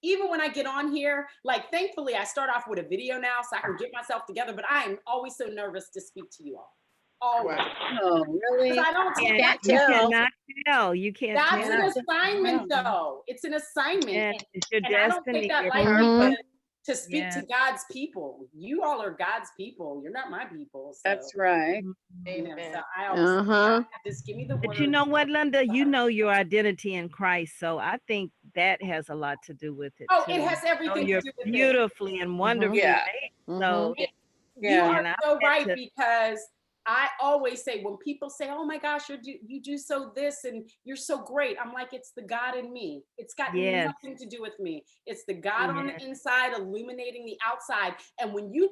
even when I get on here, like thankfully I start off with a video now so I can get myself together, but I am always so nervous to speak to you all. Always. Oh, really? I don't You can't You tell. cannot tell. You can't That's tell. an assignment though. It's an assignment. Yeah, it's your and I don't destiny, take that your lightly purpose. to speak to God's people. You all are God's people. You're not my people. So. That's right. So I always just give me the word. But you know what, Linda? You know your identity in Christ. So I think that has a lot to do with it. Oh, too. it has everything to You're do with it. beautifully and wonderfully made. So you are so right, because I always say when people say, "Oh my gosh, you do so this and you're so great," I'm like, it's the God in me. It's got nothing to do with me. It's the God on the inside illuminating the outside. And when you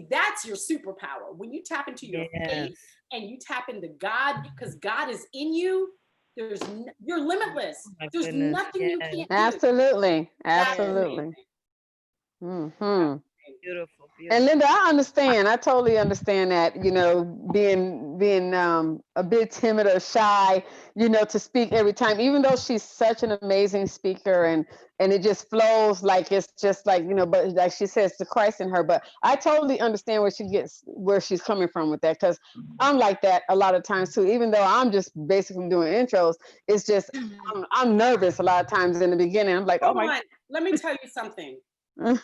that's your superpower. When you tap into your faith and you tap into God, because God is in you, you're limitless. There's nothing you can't do. Absolutely. Beautiful. And Linda, I understand. I totally understand that, being a bit timid or shy, to speak every time, even though she's such an amazing speaker and it just flows like it's just like, but like she says, the Christ in her. But I totally understand where she's coming from with that, because I'm like that a lot of times too, even though I'm just basically doing intros. It's just I'm nervous a lot of times in the beginning. I'm like, Hold on. Let me tell you something.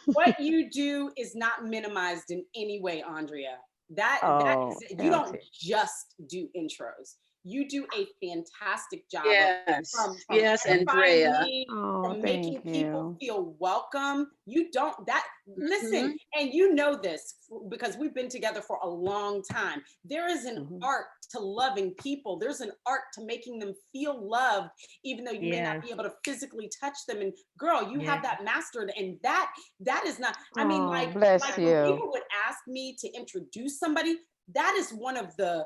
What you do is not minimized in any way, Andrea. You don't just do intros. You do a fantastic job Yes, from yes, edifying Andrea. me, Oh, from making thank people you. feel welcome. You don't that listen, Mhm. and you know this because we've been together for a long time. There is an Mhm. art to loving people. There's an art to making them feel loved, even though you may not Yes. be able to physically touch them. And girl, you have Yes. that mastered, and that is not. I mean, Oh, like bless when you. people would ask me to introduce somebody, that is one of the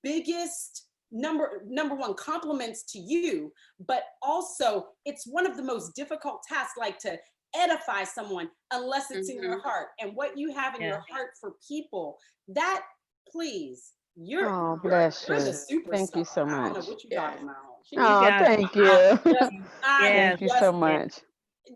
biggest number one compliments to you, but also it's one of the most difficult tasks, like to edify someone unless it's in your Mhm. heart, and what you have in Yeah. your heart for people, that please, Oh, you're bless you're the you. Thank superstar. you so I don't know much. what you Yeah. talking about. You Oh, guys, thank I'm you. just I'm yes, Thank you so just yes, much.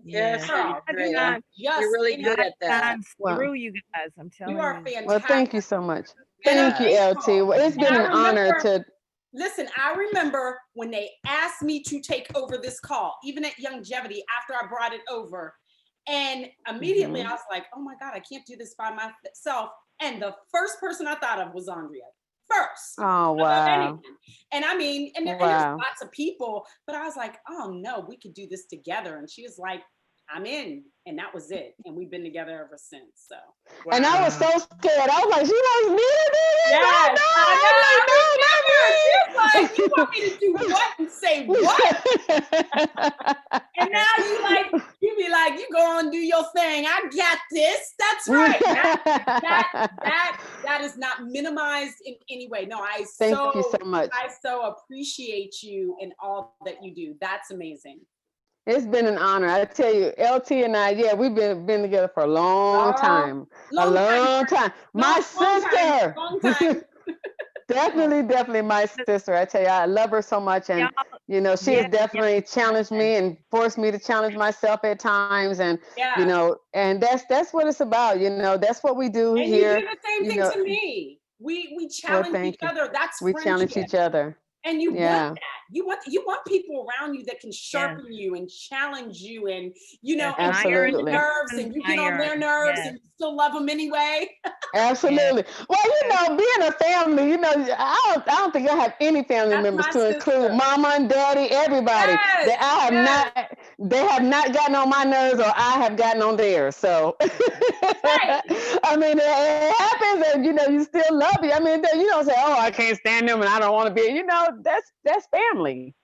yes. Yes, girl, God Andrea. shines, You're just really in good God at that. shines Well, through you guys. I'm you telling are you. well, thank you fantastic, so much. and I'm Thank you, Yes. LT. grateful. Well, it's And been I an honor remember, to. listen, I remember when they asked me to take over this call, even at Youngevity, after I brought it over. And immediately I Mhm. was like, oh my God, I can't do this by myself. And the first person I thought of was Andrea. First, Oh, above anything. wow. And I mean, and there's Wow. lots of people, but I was like, oh no, we could do this together. And she was like, I'm in. And that was it. And we've been together ever since. So And I was Wow. so scared. I was like, she wants me to do this? Oh, yes, I know. I remember. She was like, you want me to do no, what and say what? And now you be like, you go and do your thing. I got this. That's right. That is not minimized in any way. No, Thank you so much. I so appreciate you and all that you do. That's amazing. It's been an honor. I tell you, LT and I, yeah, we've been together for a long Long, time. A long time, long time. My long time, sister. long time. Oh, Definitely my sister. I tell you, I love her so much. y'all, And, you know, she has yes, yes, definitely challenged yes, me and forced me to challenge myself at times. And, you Yeah. know, and that's what it's about. You know, that's what we do And you do here. the same You thing know, to me. We well, challenge each thank you. other. That's We challenge friendship. each other. And you want Yeah, that. You want people around you that can yes. sharpen you and challenge you, and Yes, and get on iron your absolutely. nerves, sharpens and you get on iron. their nerves, Yes, and you still love them anyway. yes, Absolutely. Well, you know, being a family, you know, I don't think I have any family That's members my to include sister. mama and daddy, everybody Yes, that I have yes, not, they have not gotten on my nerves or I have gotten on theirs. So, right. I mean, it happens and, you know, you still love you. I mean, you don't say, oh, I can't stand them and I don't want to be, you know, that's family.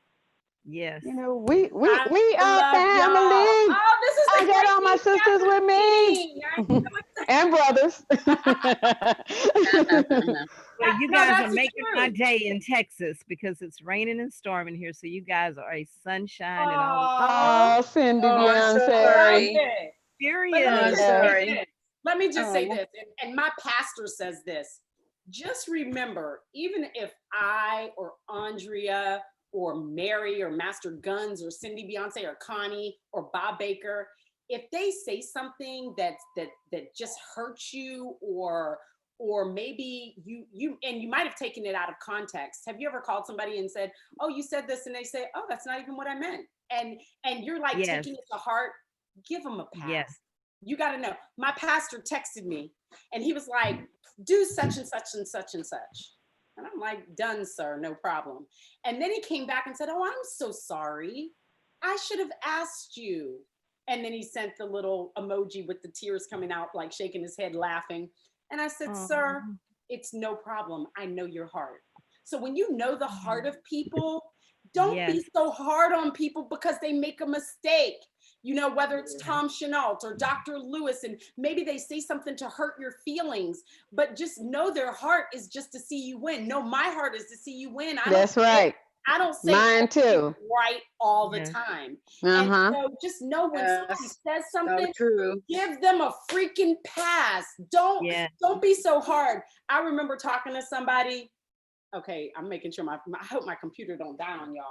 yes, You know, yes. we I are love y'all. family. Oh, this is I a got great all my sisters with meeting. I'm me so and brothers. Well, you no, guys are that's the making my truth. day in Texas because it's raining and storming here. So you guys are a sunshine and all the Oh, Oh, Cindy Oh, I'm so I love Beyonce. sorry. it. But Oh, let me I'm experience. just Yes. say sorry. this. Let me just say Oh, this. And my pastor says this. Just remember, even if I or Andrea or Mary or Master Guns or Cindy Beyonce or Connie or Bob Baker, if they say something that just hurts you, or maybe you might have taken it out of context. Have you ever called somebody and said, oh, you said this, and they say, oh, that's not even what I meant, and you're like Yes, taking it to heart? Give them a yes. pass. You got to know. My pastor texted me and he was like, do such and such and such and such. And I'm like, done, sir, no problem. And then he came back and said, oh, I'm so sorry. I should have asked you. And then he sent the little emoji with the tears coming out, like shaking his head, laughing. And I said, Oh, sir, it's no problem. I know your heart. So when you know the heart of people, don't yes, be so hard on people because they make a mistake. You know, whether it's Tom Chenault or Dr. Lewis, and maybe they say something to hurt your feelings, but just know their heart is just to see you win. No, my heart is to see you win. That's right. I don't say Mine everything too. right all the yes. time. And Uh-huh. so just know when somebody yes. says So something, true. give them a freaking pass. Yeah. Don't be so hard. I remember talking to somebody. Okay, I'm making sure I hope my computer don't die on y'all.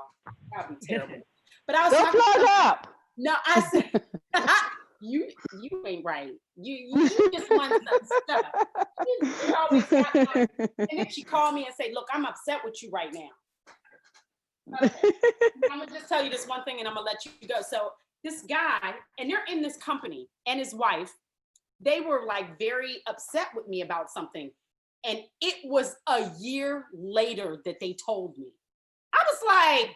That'd be terrible. But I was Go talking to plug somebody. up. No, I said you ain't right. You just want some stuff. She always got like, and then she called me and say, look, I'm upset with you right now. Okay. I'm gonna just tell you this one thing and I'm gonna let you go. So this guy, and they're in this company, and his wife, they were like very upset with me about something. And it was a year later that they told me. I was like,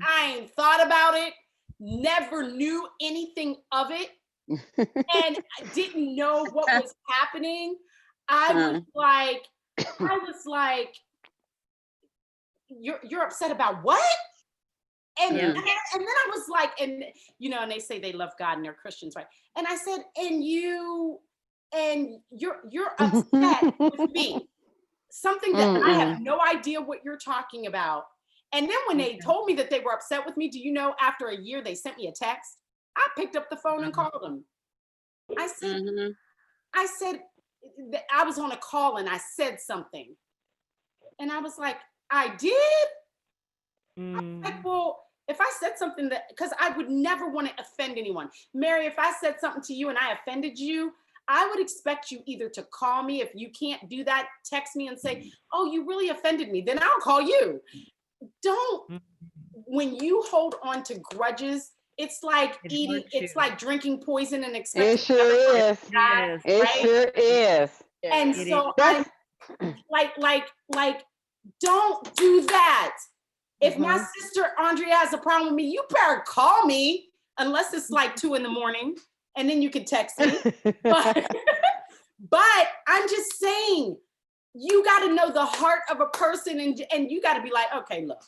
I ain't thought about it, never knew anything of it, and I didn't know what was happening. I was like, you're upset about what? And then I was like, and and they say they love God and they're Christians, right? And I said, and you're upset with me. Something that I have no idea what you're talking about. And then when they told me that they were upset with me, do you know, after a year, they sent me a text. I picked up the phone and called them. I said, I was on a call and I said something. And I was like, I did? I was like, well, if I said something that, because I would never want to offend anyone. Mary, if I said something to you and I offended you, I would expect you either to call me. If you can't do that, text me and say, oh, you really offended me. Then I'll call you. Don't, when you hold on to grudges, it's like eating, it's like drinking poison and expecting. It sure is. Die, It right? sure is. And so I'm like, don't do that. If my sister Andrea has a problem with me, you better call me, unless it's like 2 a.m, and then you can text me. But I'm just saying, you got to know the heart of a person, and you got to be like, okay, look,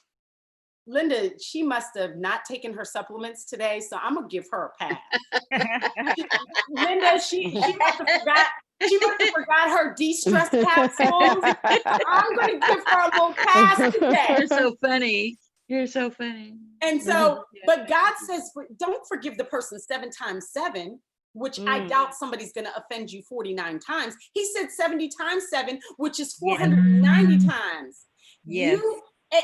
Linda, she must have not taken her supplements today, so I'm gonna give her a pass. Linda, she must have forgot. She must have forgot her de-stress capsules. I'm gonna give her a little pass today. You're so funny. You're so funny. And so, but God says, don't forgive the person 7 times 7, which I doubt somebody's going to offend you 49 times. He said 70 times 7, which is 490 times. Yes.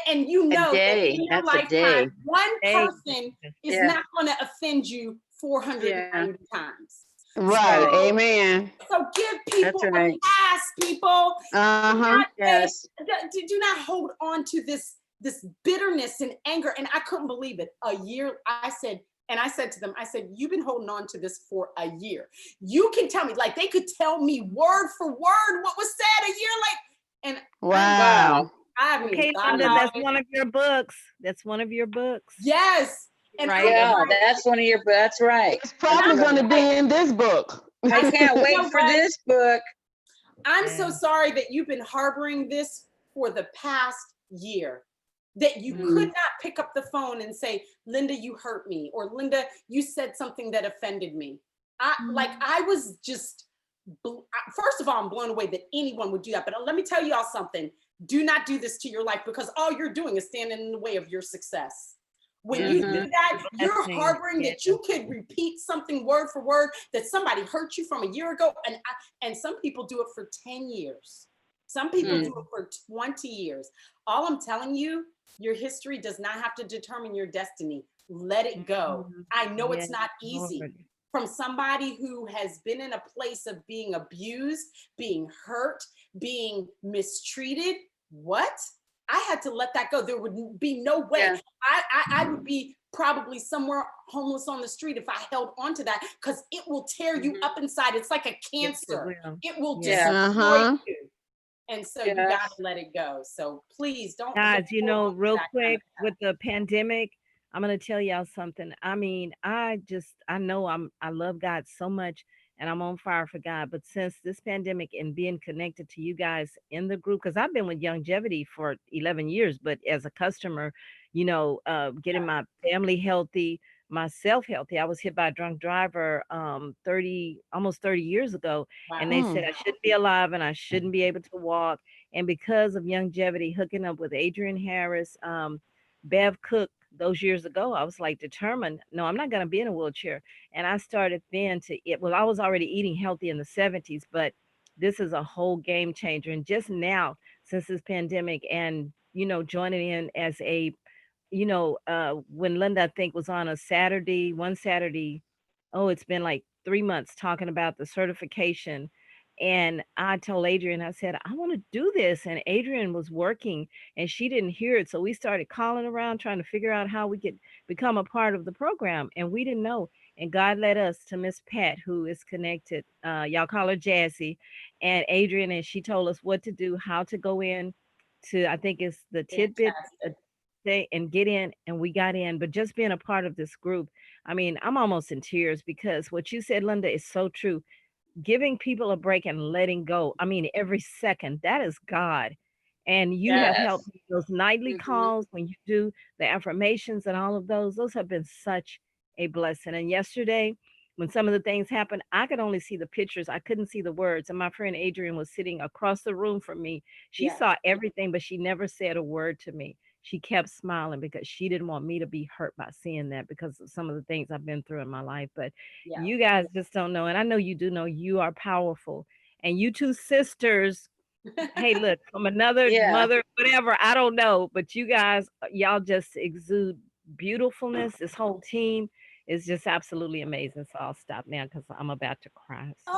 And you know that in your lifetime, one person is not going to offend you 490 times. Right. So, Amen. So give people a pass, people. Yes. Do not hold on to this bitterness and anger. And I couldn't believe it. A year, I said to them, I said, you've been holding on to this for a year. You can tell me, like they could tell me word for word what was said a year later. And wow. I mean, okay, Linda, that's one of your books. That's one of your books. Yes. And right. Yeah, that's one of your, that's right. It's probably going to be in this book. I can't wait for this book. I'm so sorry that you've been harboring this for the past year, that you could not pick up the phone and say, Linda, you hurt me, or Linda, you said something that offended me. I was just, first of all, I'm blown away that anyone would do that. But let me tell y'all something. Do not do this to your life, because all you're doing is standing in the way of your success. When you do that, you're harboring that you could repeat something word for word that somebody hurt you from a year ago. And some people do it for 10 years. Some people do it for 20 years. All I'm telling you, your history does not have to determine your destiny. Let it go. I know it's not easy. From somebody who has been in a place of being abused, being hurt, being mistreated. What? I had to let that go. There would be no way. Yeah. I would be probably somewhere homeless on the street if I held on to that, because it will tear you up inside. It's like a cancer. It will destroy you. And so you got to let it go. So please don't. Guys, real quick, with the pandemic, I'm going to tell y'all something. I mean, I know I love God so much, and I'm on fire for God. But since this pandemic and being connected to you guys in the group, because I've been with Youngevity for 11 years, but as a customer, getting my family healthy, myself healthy. I was hit by a drunk driver almost 30 years ago. Wow. And they said I shouldn't be alive and I shouldn't be able to walk. And because of Youngevity, hooking up with Adrian Harris, Bev Cook, those years ago, I was like determined, no, I'm not going to be in a wheelchair. And I started then I was already eating healthy in the 70s, but this is a whole game changer. And just now, since this pandemic and, joining in as a, when Linda, I think, was on one Saturday, it's been like 3 months, talking about the certification. And I told Adrian, I said, I want to do this. And Adrian was working and she didn't hear it. So we started calling around, trying to figure out how we could become a part of the program. And we didn't know. And God led us to Miss Pat, who is connected. Y'all call her Jazzy, and Adrian, and she told us what to do, how to go in to, I think it's the tidbit day, and get in, and we got in. But just being a part of this group, I mean, I'm almost in tears because what you said, Linda, is so true. Giving people a break and letting go. I mean, every second, that is God. And you have helped me, those nightly calls when you do the affirmations and all of those have been such a blessing. And yesterday, when some of the things happened, I could only see the pictures. I couldn't see the words. And my friend Adrian was sitting across the room from me. She saw everything, but she never said a word to me. She kept smiling because she didn't want me to be hurt by seeing that because of some of the things I've been through in my life. But you guys just don't know. And I know you do know you are powerful. And you two sisters, hey, look, from another mother, whatever, I don't know. But you guys, y'all just exude beautifulfulness. This whole team is just absolutely amazing. So I'll stop now because I'm about to cry. So.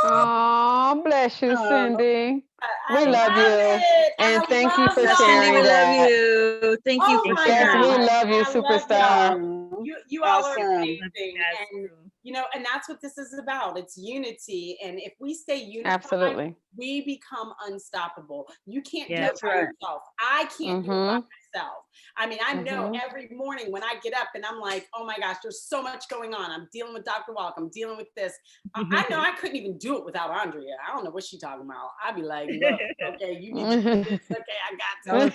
Oh, bless you, Cindy. We love you. It. And thank you for Cindy, sharing we love that. you. Thank you for my Yes, sharing. we God. love you, I love superstar. y'all. You all are Awesome. amazing. And you know, and that's what this is about. It's unity. And if we stay unified, Absolutely. we become unstoppable. You can't do it That's by right. yourself. I can't do it by myself. I mean, I know Mhm. every morning when I get up and I'm like, oh my gosh, there's so much going on. I'm dealing with Dr. Wallach. I'm dealing with this. I know I couldn't even do it without Andrea. I don't know what she's talking about. I'd be like, look, okay, you need to do this. Okay, I got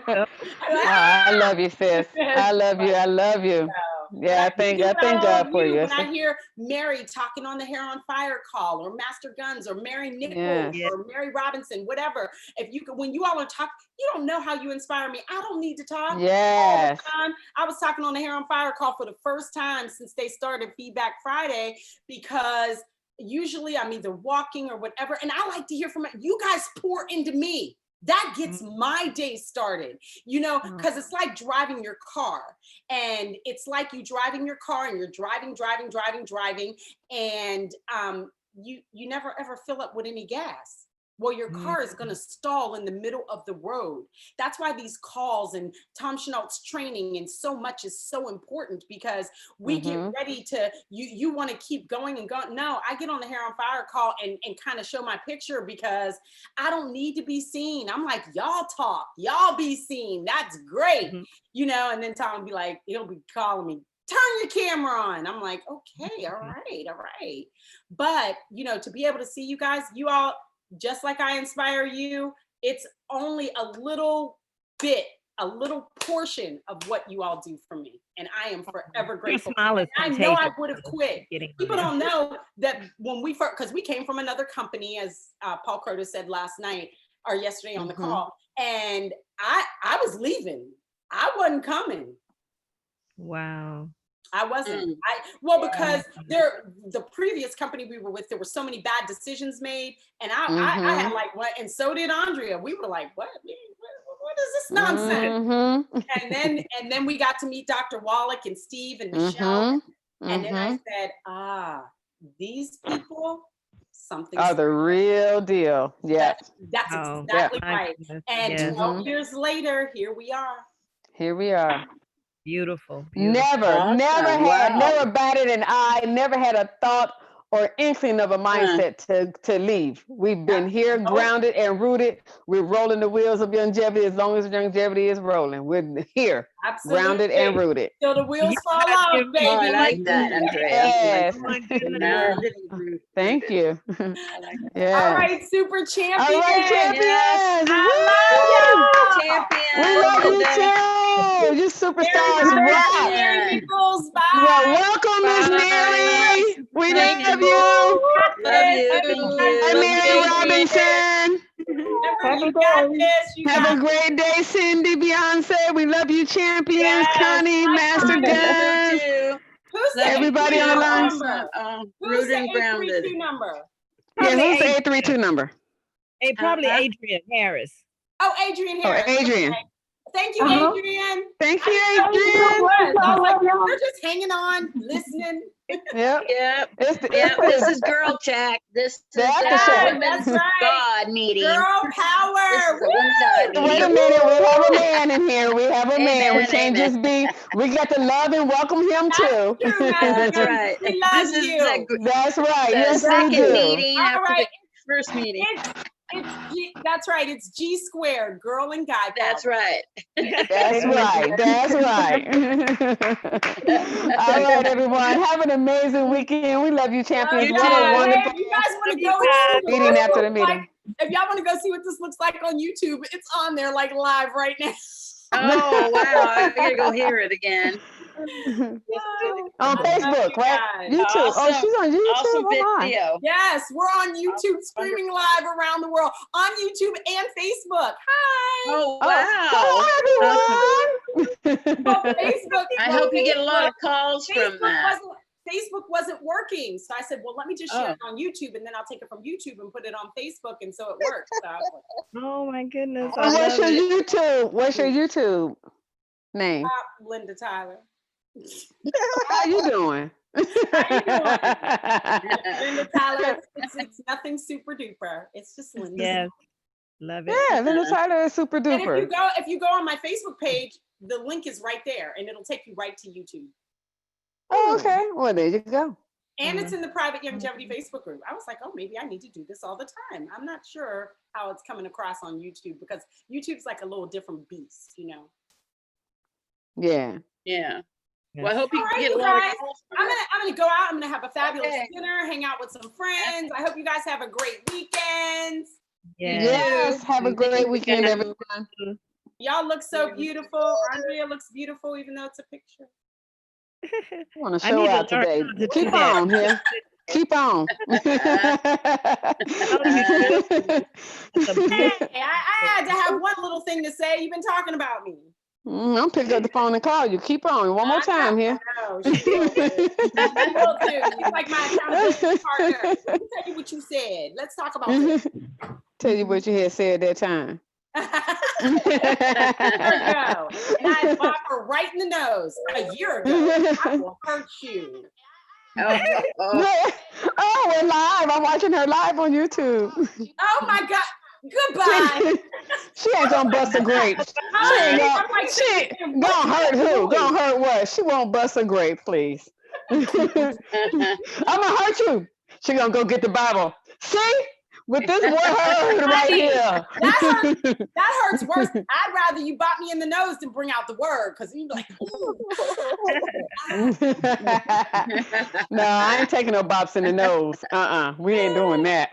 to. I love you, sis. I love you. I love you. Yeah, I thank God for you. When I hear Mary talking on the Hair on Fire call, or Master Guns, or Mary Nichols, or Mary Robinson, whatever. If you could, when you all are talking, you don't know how you inspire me. I don't need to talk. Yes. All the time. I was talking on the Hair on Fire call for the first time since they started Feedback Friday, because usually I'm either walking or whatever, and I like to hear from you guys. Pour into me. That gets my day started, you know, because it's like driving your car, and it's like you driving your car and you're driving, and you never ever fill up with any gas. Well, your car is going to stall in the middle of the road. That's why these calls and Tom Chenault's training and so much is so important, because we get ready to, you want to keep going and going. No, I get on the Hair on Fire call and kind of show my picture, because I don't need to be seen. I'm like, y'all talk, y'all be seen. That's great. You know, and then Tom will be like, he'll be calling me, turn your camera on. I'm like, okay, all right. But, you know, to be able to see you guys, you all, just like I inspire you, it's only a little bit, a little portion of what you all do for me. And I am forever grateful. I know I would have quit. People don't know that when we first, because we came from another company, as Paul Curtis said last night or yesterday on the call, and I was leaving. I wasn't coming. Wow. I wasn't. Because the previous company we were with, there were so many bad decisions made, and I had like what, and so did Andrea. We were like, what is this nonsense? And then we got to meet Dr. Wallach and Steve and Michelle, and then I said, these people, something are the real deal. Yeah, that's exactly right. And 12 years later, here we are. Here we are. Beautiful. Never batted an eye, never had a thought or inkling of a mindset to leave. We've been here, grounded and rooted. We're rolling the wheels of Youngevity as long as Youngevity is rolling. We're here, grounded and rooted. Till the wheels fall off, baby. Oh, I like that, Andrea. Yes. Thank you. All right, super champions. All right, champions. I love y'all. We love you too. You superstars rock. Mary Nichols, bye. Well, welcome, Miss Mary. We love you. Love you. Hi, Mary Robinson. Have a great day, Cindy, Beyonce. We love you, champions. Connie, Master Guns. Who's everybody on the line? Who's the 832 number? Yeah, who's the 832 number? Probably Adrian Harris. Oh, Adrian Harris. Oh, Adrian. Thank you, Uh-huh. Adrian. Thank you, I Adrian. was like, they're just hanging on, listening. Yep. Yep. It's the, Yep. it's This is girl chat. This is The after show. women's That's right. God meeting. Girl This power. is a women God Woo! Wait a meeting. minute, we have a man in here. We have a man. We Amen, can't amen. just be. We got to love and welcome him too. That's true, Master That's Young. right. We love This is you. That's right. the Yes, we second do. meeting All after right. the first meeting. That's right. It's G squared, girl and guy. That's power. right. That's right. That's right. All right, everyone. Have an amazing weekend. We love you, champions. You What a guys, wonderful hey, if you guys want to go guys. see what meeting this after the looks like, meeting. if y'all want to go see what this looks like on YouTube, it's on there like live right now. Oh wow! I gotta go hear it again. On Facebook, right? YouTube. Oh, she's on YouTube. Awesome Oh, my. video. Yes, we're on YouTube, streaming live around the world on YouTube and Facebook. Hi. Oh Oh, wow! hello, everyone. Well, Facebook. I hope you get a lot of calls from that. Facebook wasn't working, so I said, "Well, let me just share it on YouTube, and then I'll take it from YouTube and put it on Facebook," and so it worked. So I was like, Oh my goodness. I What's love your it. YouTube? What's your YouTube name? Linda Tyler. How you doing? Linda Tyler. It's nothing super duper. It's just Linda. Yes. Love it. Yeah, Linda Tyler is super And duper. if you go on my Facebook page, the link is right there, and it'll take you right to YouTube. Oh, okay. Well, there you go. And it's in the private Youngevity Facebook group. I was like, oh, maybe I need to do this all the time. I'm not sure how it's coming across on YouTube because YouTube's like a little different beast, you know. Yeah. Yeah. Well, I hope you All right, get a you lot guys. of calls. I'm gonna go out. I'm gonna have a fabulous Okay. dinner, hang out with some friends. I hope you guys have a great weekend. Yes. Yes. Have a great weekend, everyone. Y'all look so beautiful. Andrea looks beautiful, even though it's a picture. I want to I show need to out learn today. how to do Keep that. on here. Keep on. Hey, I had to have one little thing to say. You've been talking about me. I'm picking up the phone and call you. Keep on. One more time here. No, she will do. She will do. It's like my accountability partner. Let me tell you what you said. Let's talk about this. Tell you what you had said that time. A year ago. And I bopped her right in the nose a year ago. I will hurt you. Oh, we're live. I'm watching her live on YouTube. Oh my God. Goodbye. She ain't gonna bust a grape. She ain't gonna hurt who? Gonna hurt what? She won't bust a grape, please. I'm gonna hurt you. She gonna go get the Bible. See? With this word right here. That hurts worse. I'd rather you bop me in the nose than bring out the word because you're like, No, I ain't taking no bops in the nose. We ain't doing that.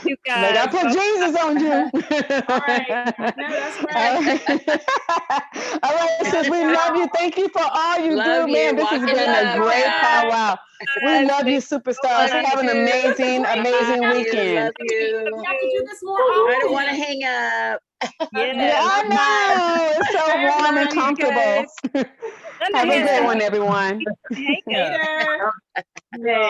You guys. Like I put Jesus on you. all right. No, that's right. All right, sis, we love you. Thank you for all you Love do, you. man. This has Walking been a love, great guys. powwow. We love you, superstars. Have an amazing, amazing weekend. Love you. We have to do this more often. I don't want to hang up. Yeah, I know. It's so warm and comfortable. Have a great one, everyone. Later.